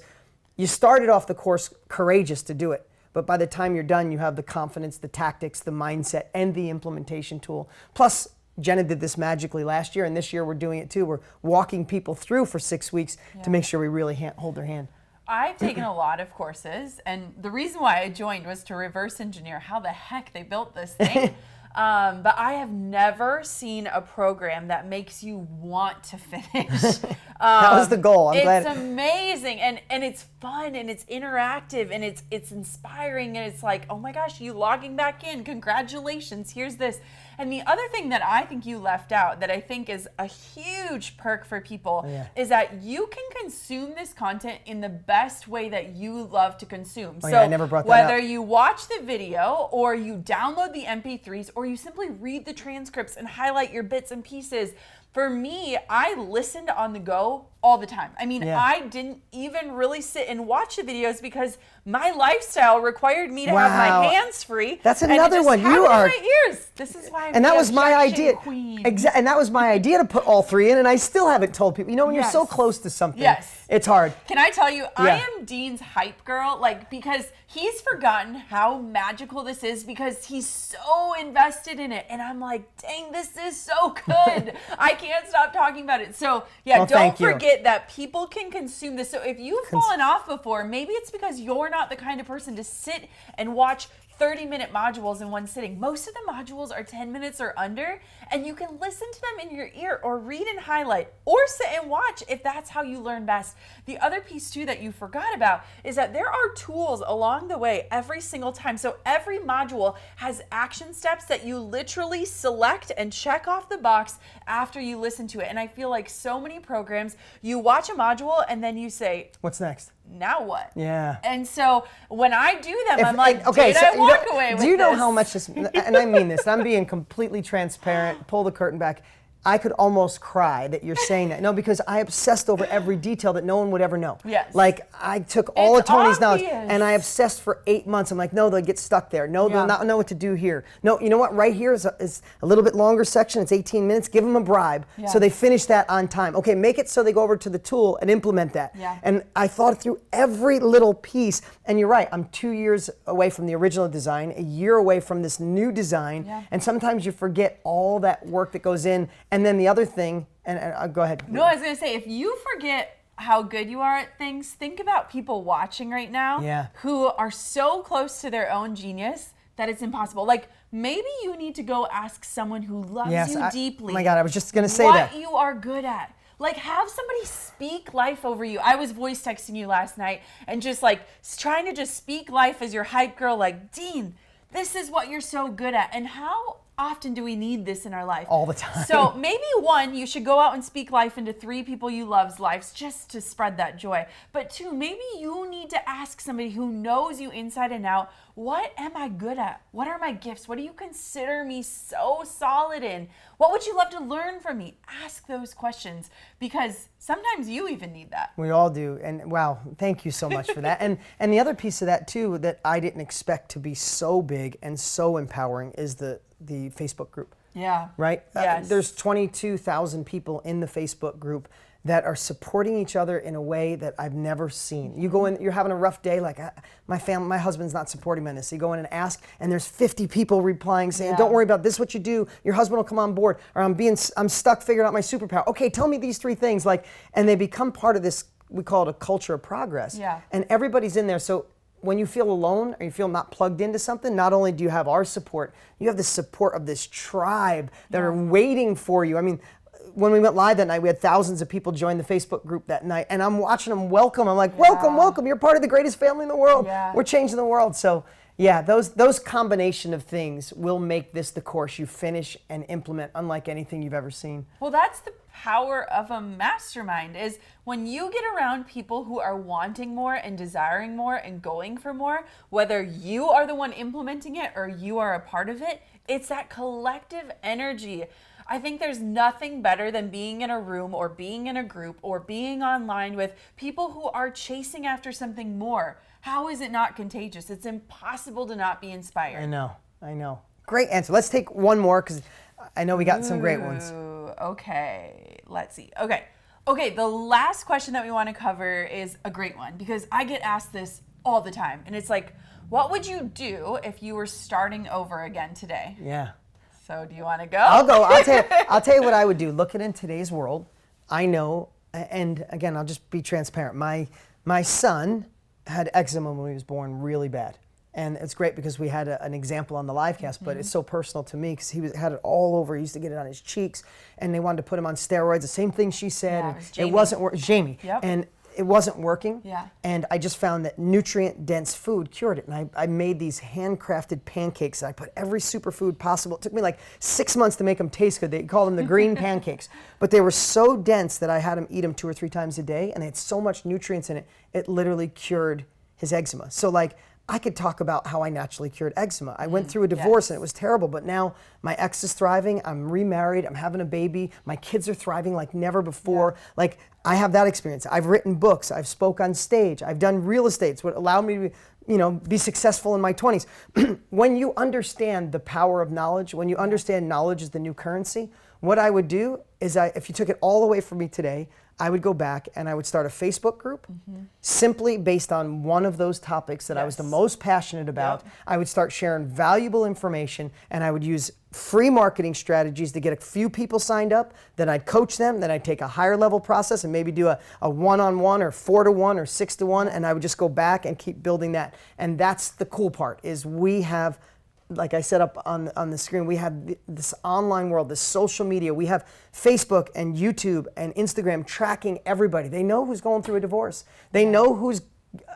S1: you started off the course courageous to do it. But by the time you're done, you have the confidence, the tactics, the mindset, and the implementation tool. Plus, Jenna did this magically last year, and this year we're doing it too. We're walking people through for 6 weeks to make sure we really hold their hand.
S2: I've taken a lot of courses, and the reason why I joined was to reverse engineer how the heck they built this thing. But I have never seen a program that makes you want to finish.
S1: That was the goal. I'm glad.
S2: It's amazing, and it's fun, and it's interactive, and it's inspiring, and it's like, oh my gosh, you logging back in, congratulations, here's this. And the other thing that I think you left out that I think is a huge perk for people is that you can consume this content in the best way that you love to consume.
S1: Oh,
S2: so
S1: yeah, I never brought that
S2: whether
S1: up.
S2: you watch the video or you download the MP3s or you simply read the transcripts and highlight your bits and pieces, for me, I listened on the go all the time. I mean, I didn't even really sit and watch the videos because my lifestyle required me to have my hands free.
S1: That's another one.
S2: You are. My ears. This is why I'm
S1: and that was my idea.
S2: Queen.
S1: And that was my idea to put all three in, and I still haven't told people. You know, when you're so close to something, it's hard.
S2: Can I tell you, I am Dean's hype girl, because he's forgotten how magical this is because he's so invested in it. And I'm like, dang, this is so good. I can't stop talking about it. So don't forget that people can consume this. So if you've fallen off before, maybe it's because you're not the kind of person to sit and watch 30-minute modules in one sitting. Most of the modules are 10 minutes or under, and you can listen to them in your ear or read and highlight or sit and watch if that's how you learn best. The other piece too that you forgot about is that there are tools along the way every single time. So every module has action steps that you literally select and check off the box after you listen to it. And I feel like so many programs, you watch a module and then you say,
S1: what's next?
S2: Now what?
S1: Yeah.
S2: And so when I do them, I'm like, did I walk away with this?
S1: Do you know how much this, and I mean this, I'm being completely transparent, pull the curtain back. I could almost cry that you're saying that. No, because I obsessed over every detail that no one would ever know.
S2: Yes.
S1: Like, I took all of Tony's knowledge and I obsessed for 8 months. I'm like, no, they'll get stuck there. No, they'll not know what to do here. No, you know what? Right here is a little bit longer section. It's 18 minutes. Give them a bribe so they finish that on time. Okay, make it so they go over to the tool and implement that.
S2: Yeah.
S1: And I thought through every little piece. And you're right, I'm 2 years away from the original design, a year away from this new design. Yeah. And sometimes you forget all that work that goes in. And then the other thing, and go ahead.
S2: No, I was going to say, if you forget how good you are at things, think about people watching right now who are so close to their own genius that it's impossible. Like, maybe you need to go ask someone who loves you deeply.
S1: Oh my God, I was just going to say
S2: what you are good at. Like, have somebody speak life over you. I was voice texting you last night and just like trying to just speak life as your hype girl. Like, Dean, this is what you're so good at. And how often do we need this in our life?
S1: All the time.
S2: So maybe one, you should go out and speak life into 3 people you love's lives just to spread that joy. But 2, maybe you need to ask somebody who knows you inside and out, what am I good at? What are my gifts? What do you consider me so solid in? What would you love to learn from me? Ask those questions, because sometimes you even need that.
S1: We all do. And wow, thank you so much for that. And the other piece of that too that I didn't expect to be so big and so empowering is the Facebook group.
S2: Yeah.
S1: Right?
S2: Yes.
S1: There's 22,000 people in the Facebook group that are supporting each other in a way that I've never seen. You go in, you're having a rough day, like my husband's not supporting me in this. You go in and ask, and there's 50 people replying saying, don't worry about this, what you do, your husband will come on board, or I'm stuck figuring out my superpower. Okay, tell me these 3 things. Like, and they become part of this, we call it a culture of progress.
S2: Yeah.
S1: And everybody's in there. So when you feel alone or you feel not plugged into something, not only do you have our support, you have the support of this tribe that are waiting for you. I mean, when we went live that night, we had thousands of people join the Facebook group that night, and I'm watching them welcome. I'm like, welcome, welcome. You're part of the greatest family in the world.
S2: Yeah.
S1: We're changing the world. So yeah, those combination of things will make this the course you finish and implement unlike anything you've ever seen.
S2: Well, that's the power of a mastermind, is when you get around people who are wanting more and desiring more and going for more, whether you are the one implementing it or you are a part of it, it's that collective energy. I think there's nothing better than being in a room or being in a group or being online with people who are chasing after something more. How is it not contagious? It's impossible to not be inspired.
S1: I know. Great answer. Let's take one more because I know we got some great ones.
S2: Okay, let's see. Okay, the last question that we want to cover is a great one because I get asked this all the time. And it's like, what would you do if you were starting over again today?
S1: Yeah.
S2: So do you want to go?
S1: I'll go. I'll tell you what I would do. Looking in today's world, I know, and again, I'll just be transparent. My son had eczema when he was born, really bad. And it's great because we had an example on the live cast, but it's so personal to me because had it all over. He used to get it on his cheeks, and they wanted to put him on steroids. The same thing she said.
S2: Yeah,
S1: it wasn't working. Jamie.
S2: Yep.
S1: And it wasn't working.
S2: Yeah.
S1: And I just found that nutrient-dense food cured it. And I made these handcrafted pancakes. I put every superfood possible. It took me like 6 months to make them taste good. They call them the green pancakes. But they were so dense that I had him eat them 2 or 3 times a day, and they had so much nutrients in it, it literally cured his eczema. So like, I could talk about how I naturally cured eczema. I went through a divorce and it was terrible, but now my ex is thriving, I'm remarried, I'm having a baby, my kids are thriving like never before. Like, I have that experience. I've written books, I've spoke on stage, I've done real estate. It's what allowed me to be successful in my 20s. When you understand the power of knowledge, when you understand knowledge is the new currency, what I would do is if you took it all away from me today, I would go back and I would start a Facebook group simply based on one of those topics that I was the most passionate about. Yep. I would start sharing valuable information, and I would use free marketing strategies to get a few people signed up. Then I'd coach them. Then I'd take a higher level process and maybe do a 1-on-1 or 4-to-1 or 6-to-1, and I would just go back and keep building that. And that's the cool part, is we have, like I said up on the screen, we have this online world, this social media. We have Facebook and YouTube and Instagram tracking everybody. They know who's going through a divorce. They know who's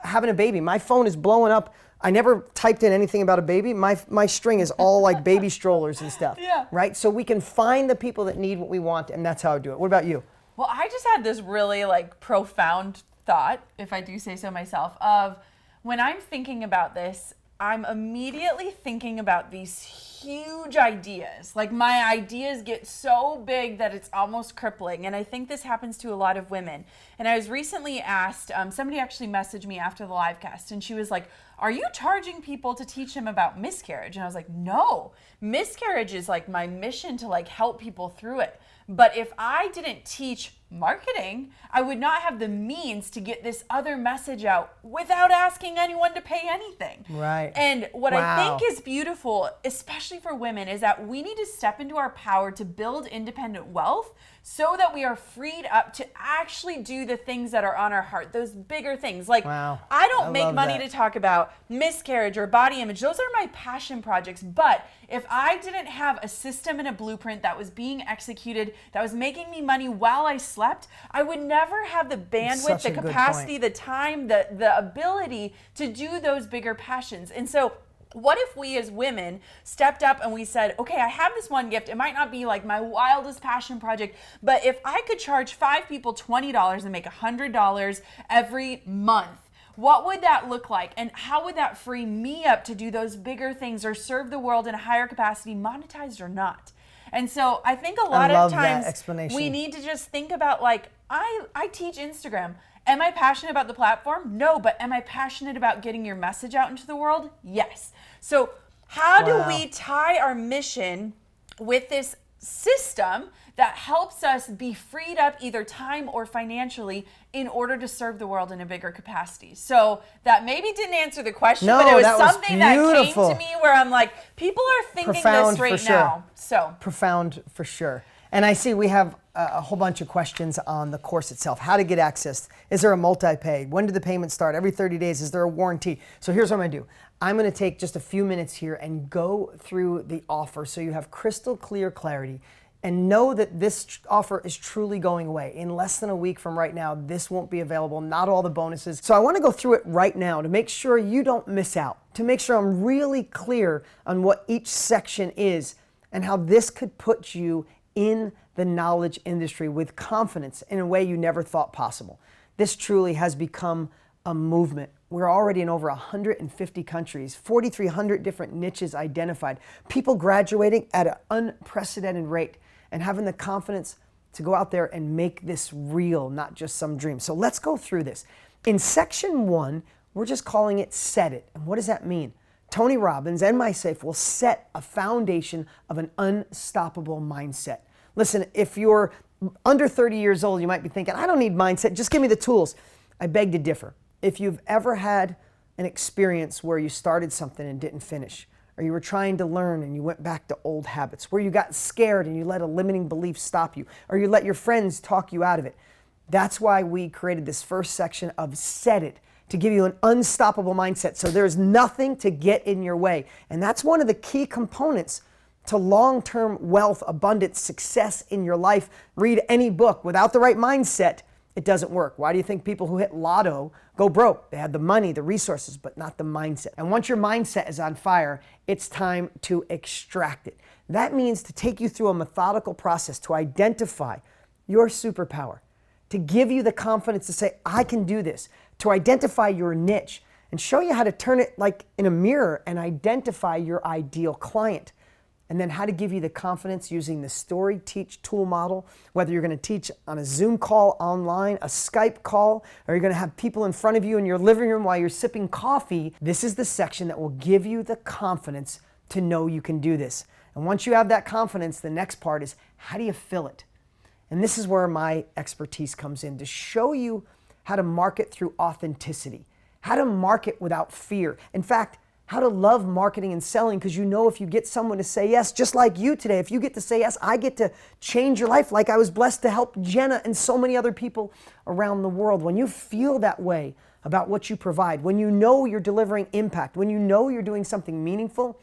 S1: having a baby. My phone is blowing up. I never typed in anything about a baby. My string is all like baby strollers and stuff. Yeah. Right? So we can find the people that need what we want, and that's how I do it. What about you?
S2: Well, I just had this really like profound thought, if I do say so myself, of when I'm thinking about this, I'm immediately thinking about these huge ideas. Like, my ideas get so big that it's almost crippling. And I think this happens to a lot of women. And I was recently asked, somebody actually messaged me after the live cast, and she was like, are you charging people to teach them about miscarriage? And I was like, no, miscarriage is like my mission to like help people through it. But if I didn't teach marketing, I would not have the means to get this other message out without asking anyone to pay anything.
S1: Right.
S2: And what I think is beautiful, especially for women, is that we need to step into our power to build independent wealth so that we are freed up to actually do the things that are on our heart, those bigger things. Like,
S1: wow.
S2: I don't make
S1: love
S2: money
S1: that.
S2: to talk about miscarriage or body image. Those are my passion projects. But if I didn't have a system and a blueprint that was being executed, that was making me money while I slept, I would never have the bandwidth,
S1: Such
S2: the
S1: a good
S2: capacity,
S1: point.
S2: the time, the ability to do those bigger passions. And so what if we as women stepped up and we said, okay, I have this one gift. It might not be like my wildest passion project, but if I could charge 5 people $20 and make $100 every month, what would that look like? And how would that free me up to do those bigger things or serve the world in a higher capacity, monetized or not? And so I think a lot of times we need to just think about, like, I teach Instagram. Am I passionate about the platform? No, but am I passionate about getting your message out into the world? Yes. So how do we tie our mission with this system that helps us be freed up either time or financially in order to serve the world in a bigger capacity? So that maybe didn't answer the question, but it was something that came to me where I'm like, people are thinking this right now. So
S1: profound for sure. And I see we have a whole bunch of questions on the course itself. How to get access. Is there a multi-pay? When do the payments start? Every 30 days? Is there a warranty? So here's what I'm going to do. I'm going to take just a few minutes here and go through the offer so you have crystal clear clarity and know that this offer is truly going away. In less than a week from right now, this won't be available, not all the bonuses. So I want to go through it right now to make sure you don't miss out, to make sure I'm really clear on what each section is and how this could put you in the knowledge industry with confidence in a way you never thought possible. This truly has become a movement. We're already in over 150 countries, 4,300 different niches identified, people graduating at an unprecedented rate and having the confidence to go out there and make this real, not just some dream. So let's go through this. In section 1, we're just calling it Set It. And what does that mean? Tony Robbins and myself will set a foundation of an unstoppable mindset. Listen, if you're under 30 years old, you might be thinking, I don't need mindset, just give me the tools. I beg to differ. If you've ever had an experience where you started something and didn't finish, or you were trying to learn and you went back to old habits, where you got scared and you let a limiting belief stop you, or you let your friends talk you out of it, that's why we created this first section of Set It, to give you an unstoppable mindset. So there's nothing to get in your way. And that's one of the key components to long-term wealth, abundance, success in your life. Read any book. Without the right mindset, it doesn't work. Why do you think people who hit lotto go broke? They had the money, the resources, but not the mindset. And once your mindset is on fire, it's time to extract it. That means to take you through a methodical process to identify your superpower, to give you the confidence to say, I can do this, to identify your niche and show you how to turn it like in a mirror and identify your ideal client. And then how to give you the confidence using the Story Teach tool model, whether you're going to teach on a Zoom call online, a Skype call, or you're going to have people in front of you in your living room while you're sipping coffee. This is the section that will give you the confidence to know you can do this. And once you have that confidence, the next part is how do you fill it? And this is where my expertise comes in, to show you how to market through authenticity, how to market without fear. In fact, how to love marketing and selling, because you know if you get someone to say yes, just like you today, if you get to say yes, I get to change your life like I was blessed to help Jenna and so many other people around the world. When you feel that way about what you provide, when you know you're delivering impact, when you know you're doing something meaningful,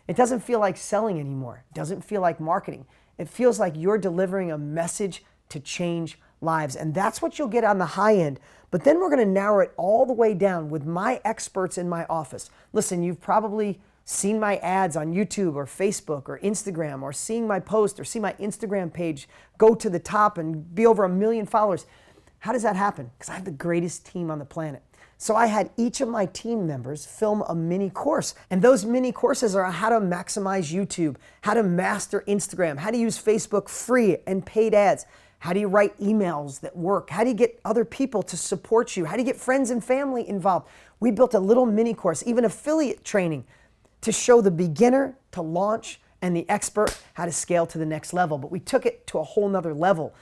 S1: it doesn't feel like selling anymore. It doesn't feel like marketing. It feels like you're delivering a message to change lives. And that's what you'll get on the high end. But then we're going to narrow it all the way down with my experts in my office. Listen, you've probably seen my ads on YouTube or Facebook or Instagram, or seeing my post or see my Instagram page go to the top and be over 1 million followers. How does that happen? Because I have the greatest team on the planet. So I had each of my team members film a mini course. And those mini courses are how to maximize YouTube, how to master Instagram, how to use Facebook free and paid ads, how do you write emails that work, how do you get other people to support you, how do you get friends and family involved. We built a little mini course, even affiliate training, to show the beginner to launch and the expert how to scale to the next level. But we took it to a whole nother level,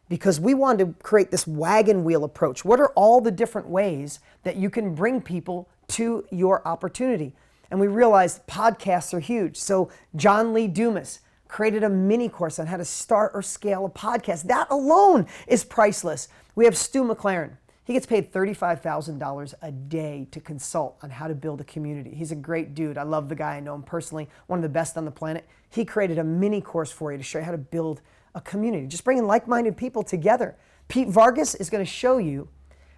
S1: because we wanted to create this wagon wheel approach. What are all the different ways that you can bring people to your opportunity? And we realized podcasts are huge. So John Lee Dumas created a mini course on how to start or scale a podcast. That alone is priceless. We have Stu McLaren. He gets paid $35,000 a day to consult on how to build a community. He's a great dude. I love the guy. I know him personally, one of the best on the planet. He created a mini course for you to show you how to build a community, just bringing like-minded people together. Pete Vargas is going to show you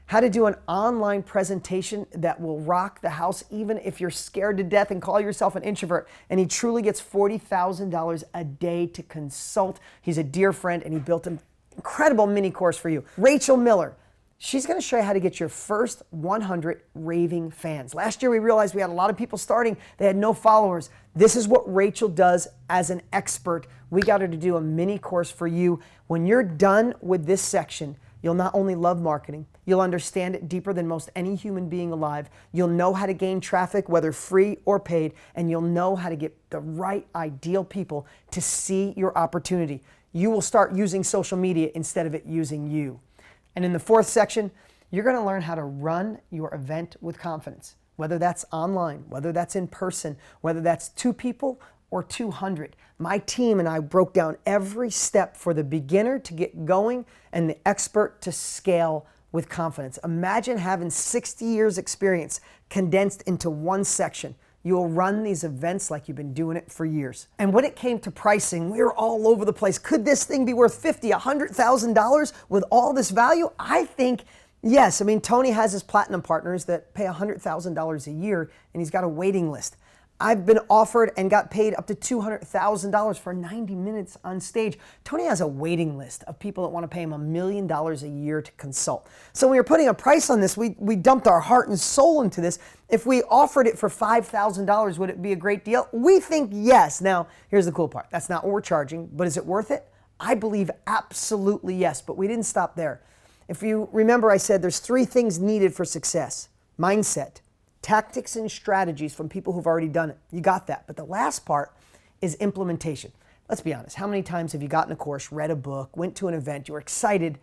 S1: how to do an online presentation that will rock the house even if you're scared to death and call yourself an introvert. And he truly gets $40,000 a day to consult. He's a dear friend and he built an incredible mini course for you. Rachel Miller. She's going to show you how to get your first 100 raving fans. Last year we realized we had a lot of people starting, they had no followers. This is what Rachel does as an expert. We got her to do a mini course for you. When you're done with this section, you'll not only love marketing, you'll understand it deeper than most any human being alive. You'll know how to gain traffic, whether free or paid, and you'll know how to get the right ideal people to see your opportunity. You will start using social media instead of it using you. And in the fourth section, you're going to learn how to run your event with confidence, whether that's online, whether that's in person, whether that's 2 people or 200. My team and I broke down every step for the beginner to get going and the expert to scale with confidence. Imagine having 60 years experience condensed into one section. You'll run these events like you've been doing it for years. And when it came to pricing, we were all over the place. Could this thing be worth $50,000, $100,000 with all this value? I think yes. I mean, Tony has his platinum partners that pay $100,000 a year, and he's got a waiting list. I've been offered and got paid up to $200,000 for 90 minutes on stage. Tony has a waiting list of people that want to pay him $1 million a year to consult. So when we were putting a price on this, we dumped our heart and soul into this. If we offered it for $5,000, would it be a great deal? We think yes. Now, here's the cool part. That's not what we're charging, but is it worth it? I believe absolutely yes, but we didn't stop there. If you remember, I said there's 3 things needed for success: mindset, tactics and strategies from people who've already done it. You got that. But the last part is implementation. Let's be honest. How many times have you gotten a course, read a book, went to an event, you were excited,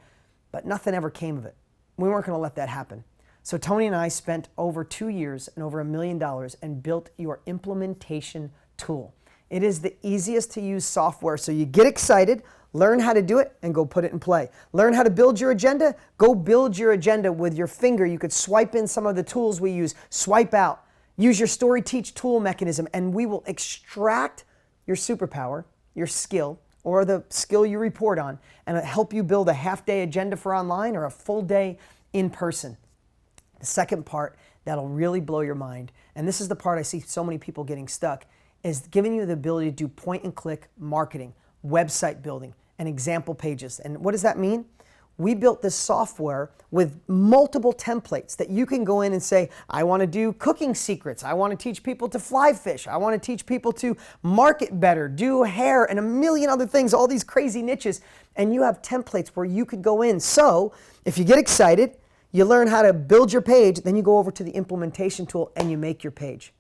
S1: but nothing ever came of it? We weren't going to let that happen. So Tony and I spent over 2 years and over $1 million and built your implementation tool. It is the easiest to use software. So you get excited, learn how to do it, and go put it in play. Learn how to build your agenda, go build your agenda with your finger. You could swipe in some of the tools we use, swipe out. Use your story teach tool mechanism, and we will extract your superpower, your skill, or the skill you report on, and it'll help you build a half-day agenda for online or a full day in person. The second part that'll really blow your mind, and this is the part I see so many people getting stuck, is giving you the ability to do point-and-click marketing, website building, and example pages. And what does that mean? We built this software with multiple templates that you can go in and say, I want to do cooking secrets. I want to teach people to fly fish. I want to teach people to market better, do hair, and a million other things, all these crazy niches. And you have templates where you could go in. So if you get excited, you learn how to build your page, then you go over to the implementation tool and you make your page.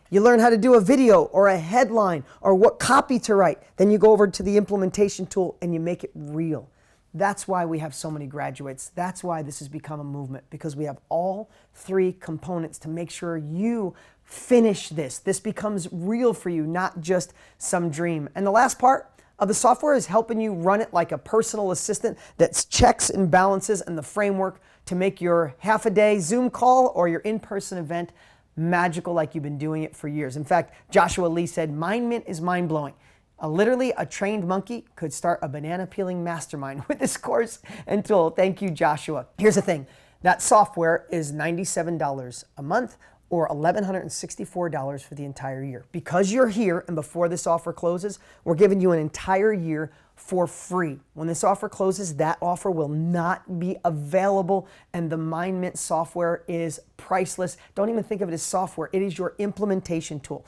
S1: You learn how to do a video or a headline or what copy to write. Then you go over to the implementation tool and you make it real. That's why we have so many graduates. That's why this has become a movement, because we have all 3 components to make sure you finish this. This becomes real for you, not just some dream. And the last part of the software is helping you run it like a personal assistant that's checks and balances and the framework to make your half-a-day Zoom call or your in-person event magical like you've been doing it for years. In fact, Joshua Lee said, Mind Mint is mind-blowing. Literally, a trained monkey could start a banana peeling mastermind with this course and tool. Thank you, Joshua. Here's the thing. That software is $97 a month or $1,164 for the entire year. Because you're here and before this offer closes, we're giving you an entire year for free. When this offer closes, that offer will not be available, and the Mind Mint software is priceless. Don't even think of it as software. It is your implementation tool.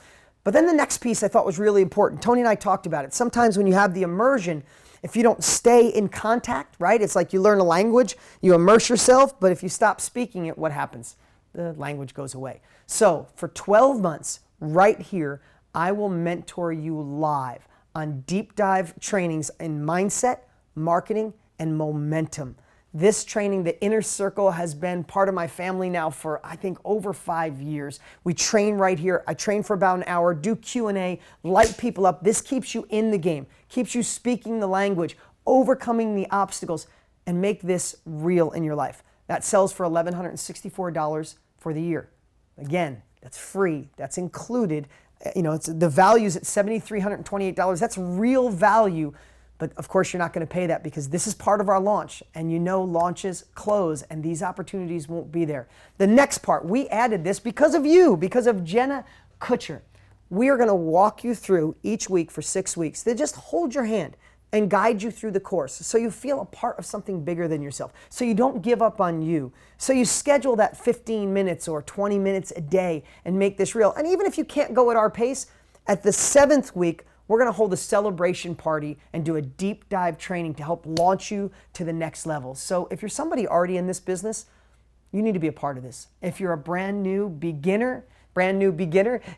S1: But then the next piece I thought was really important. Tony and I talked about it. Sometimes when you have the immersion, if you don't stay in contact, right? It's like you learn a language, you immerse yourself, but if you stop speaking it, what happens? The language goes away. So for 12 months, right here, I will mentor you live on deep dive trainings in mindset, marketing, and momentum. This training, the Inner Circle, has been part of my family now for, I think, over 5 years. We train right here. I train for about an hour, do Q&A, light people up. This keeps you in the game, keeps you speaking the language, overcoming the obstacles, and make this real in your life. That sells for $1,164 for the year. Again, that's free. That's included. The value's at $7,328. That's real value. But of course, you're not going to pay that because this is part of our launch. And launches close and these opportunities won't be there. The next part, we added this because of you, because of Jenna Kutcher. We are going to walk you through each week for 6 weeks. They just hold your hand and guide you through the course so you feel a part of something bigger than yourself, so you don't give up on you, so you schedule that 15 minutes or 20 minutes a day and make this real. And even if you can't go at our pace, at the 7th week, we're going to hold a celebration party and do a deep dive training to help launch you to the next level. So if you're somebody already in this business, you need to be a part of this. If you're a brand new beginner,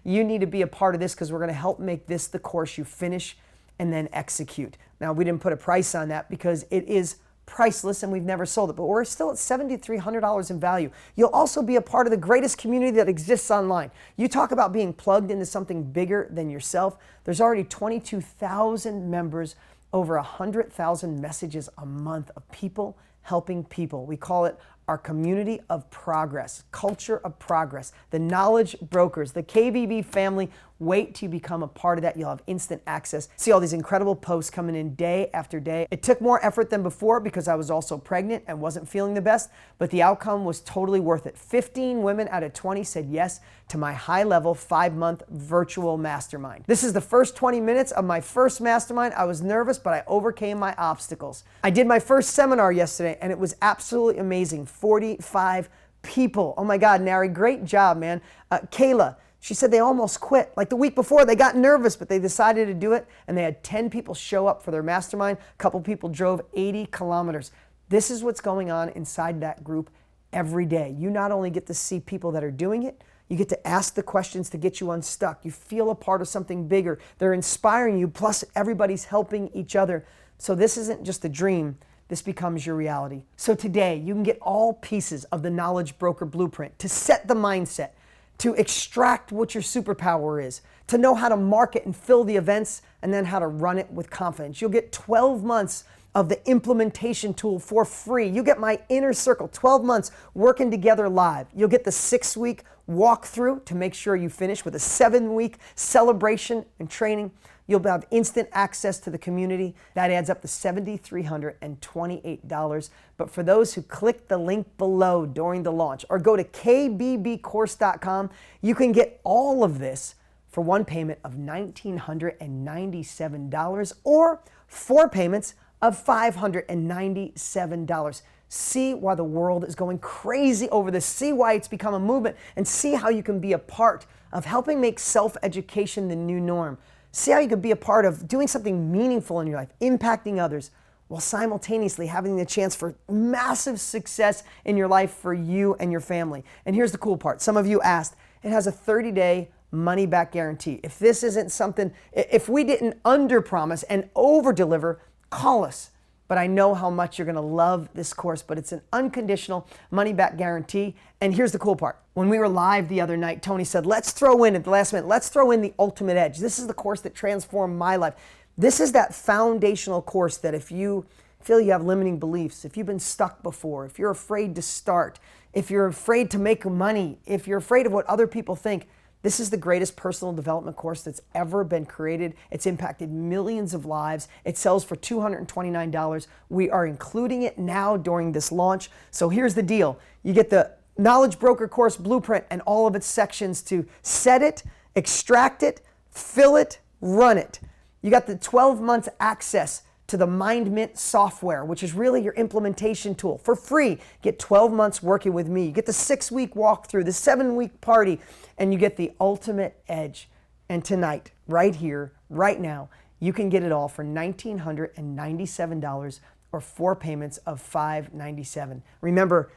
S1: you need to be a part of this because we're going to help make this the course you finish and then execute. Now, we didn't put a price on that because it is priceless and we've never sold it, but we're still at $7,300 in value. You'll also be a part of the greatest community that exists online. You talk about being plugged into something bigger than yourself. There's already 22,000 members, over 100,000 messages a month of people helping people. We call it our community of progress, culture of progress, the knowledge brokers, the KBB family. Wait till you become a part of that. You'll have instant access. See all these incredible posts coming in day after day. It took more effort than before because I was also pregnant and wasn't feeling the best, but the outcome was totally worth it. 15 women out of 20 said yes to my high-level 5-month virtual mastermind. This is the first 20 minutes of my first mastermind. I was nervous, but I overcame my obstacles. I did my first seminar yesterday, and it was absolutely amazing. 45 people. Oh my God, Nary, great job, man. Kayla, she said they almost quit. Like the week before, they got nervous, but they decided to do it, and they had 10 people show up for their mastermind. A couple people drove 80 kilometers. This is what's going on inside that group every day. You not only get to see people that are doing it, you get to ask the questions to get you unstuck. You feel a part of something bigger. They're inspiring you, plus everybody's helping each other. So this isn't just a dream. This becomes your reality. So today, you can get all pieces of the Knowledge Broker Blueprint to set the mindset, to extract what your superpower is, to know how to market and fill the events, and then how to run it with confidence. You'll get 12 months of the implementation tool for free. You get my Inner Circle, 12 months working together live. You'll get the 6-week walkthrough to make sure you finish with a 7-week celebration and training. You'll have instant access to the community. That adds up to $7,328. But for those who click the link below during the launch or go to kbbcourse.com, you can get all of this for one payment of $1,997 or 4 payments of $597. See why the world is going crazy over this. See why it's become a movement, and see how you can be a part of helping make self-education the new norm. See how you can be a part of doing something meaningful in your life, impacting others, while simultaneously having the chance for massive success in your life for you and your family. And here's the cool part. Some of you asked, it has a 30-day money-back guarantee. If this isn't something, if we didn't under-promise and over-deliver, call us. But I know how much you're going to love this course, but it's an unconditional money-back guarantee. And here's the cool part. When we were live the other night, Tony said, let's throw in at the last minute, let's throw in the ultimate edge. This is the course that transformed my life. This is that foundational course that if you feel you have limiting beliefs, if you've been stuck before, if you're afraid to start, if you're afraid to make money, if you're afraid of what other people think, this is the greatest personal development course that's ever been created. It's impacted millions of lives. It sells for $229. We are including it now during this launch. So here's the deal. You get the Knowledge Broker Course Blueprint and all of its sections to set it, extract it, fill it, run it. You got the 12 months access to the MindMint software, which is really your implementation tool for free. Get 12 months working with me. You get the 6-week walkthrough, the 7-week party, and you get the ultimate edge. And tonight, right here, right now, you can get it all for $1,997 or 4 payments of $597. Remember,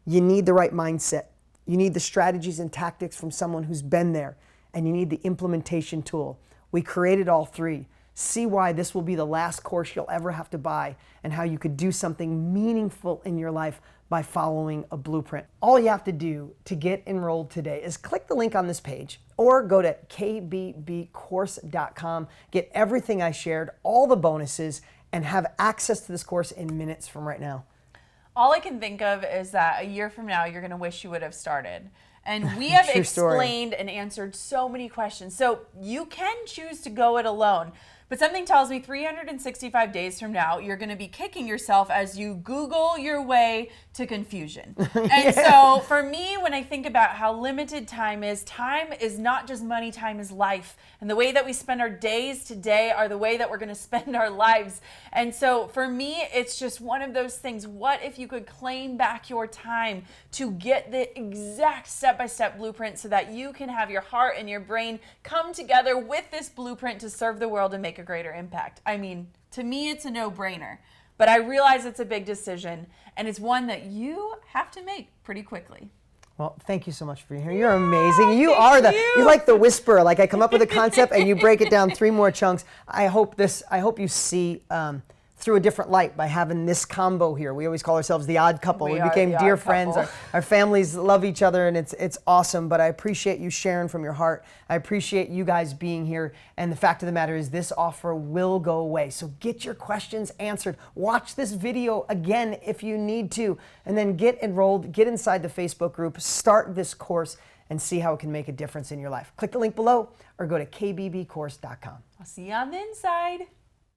S1: you need the right mindset. You need the strategies and tactics from someone who's been there, and you need the implementation tool. We created all 3. See why this will be the last course you'll ever have to buy and how you could do something meaningful in your life by following a blueprint. All you have to do to get enrolled today is click the link on this page or go to kbbcourse.com, get everything I shared, all the bonuses, and have access to this course in minutes from right now.
S2: All I can think of is that a year from now, you're going to wish you would have started. And we have explained and answered so many questions. So you can choose to go it alone. But something tells me 365 days from now, you're going to be kicking yourself as you Google your way to confusion. And so for me, when I think about how limited time is not just money, time is life. And the way that we spend our days today are the way that we're going to spend our lives. And so for me, it's just one of those things. What if you could claim back your time to get the exact step-by-step blueprint so that you can have your heart and your brain come together with this blueprint to serve the world and make a greater impact? I mean, to me, it's a no-brainer. But I realize it's a big decision, and it's one that you have to make pretty quickly.
S1: Well, thank you so much for being here. You're amazing. You're like the whisperer. Like I come up with a concept and you break it down 3 more chunks. I hope you see through a different light by having this combo here. We always call ourselves the odd couple. We became dear friends. Our families love each other, and it's awesome. But I appreciate you sharing from your heart. I appreciate you guys being here. And the fact of the matter is this offer will go away. So get your questions answered. Watch this video again if you need to. And then get enrolled, get inside the Facebook group, start this course, and see how it can make a difference in your life. Click the link below or go to kbbcourse.com.
S2: I'll see you on the inside.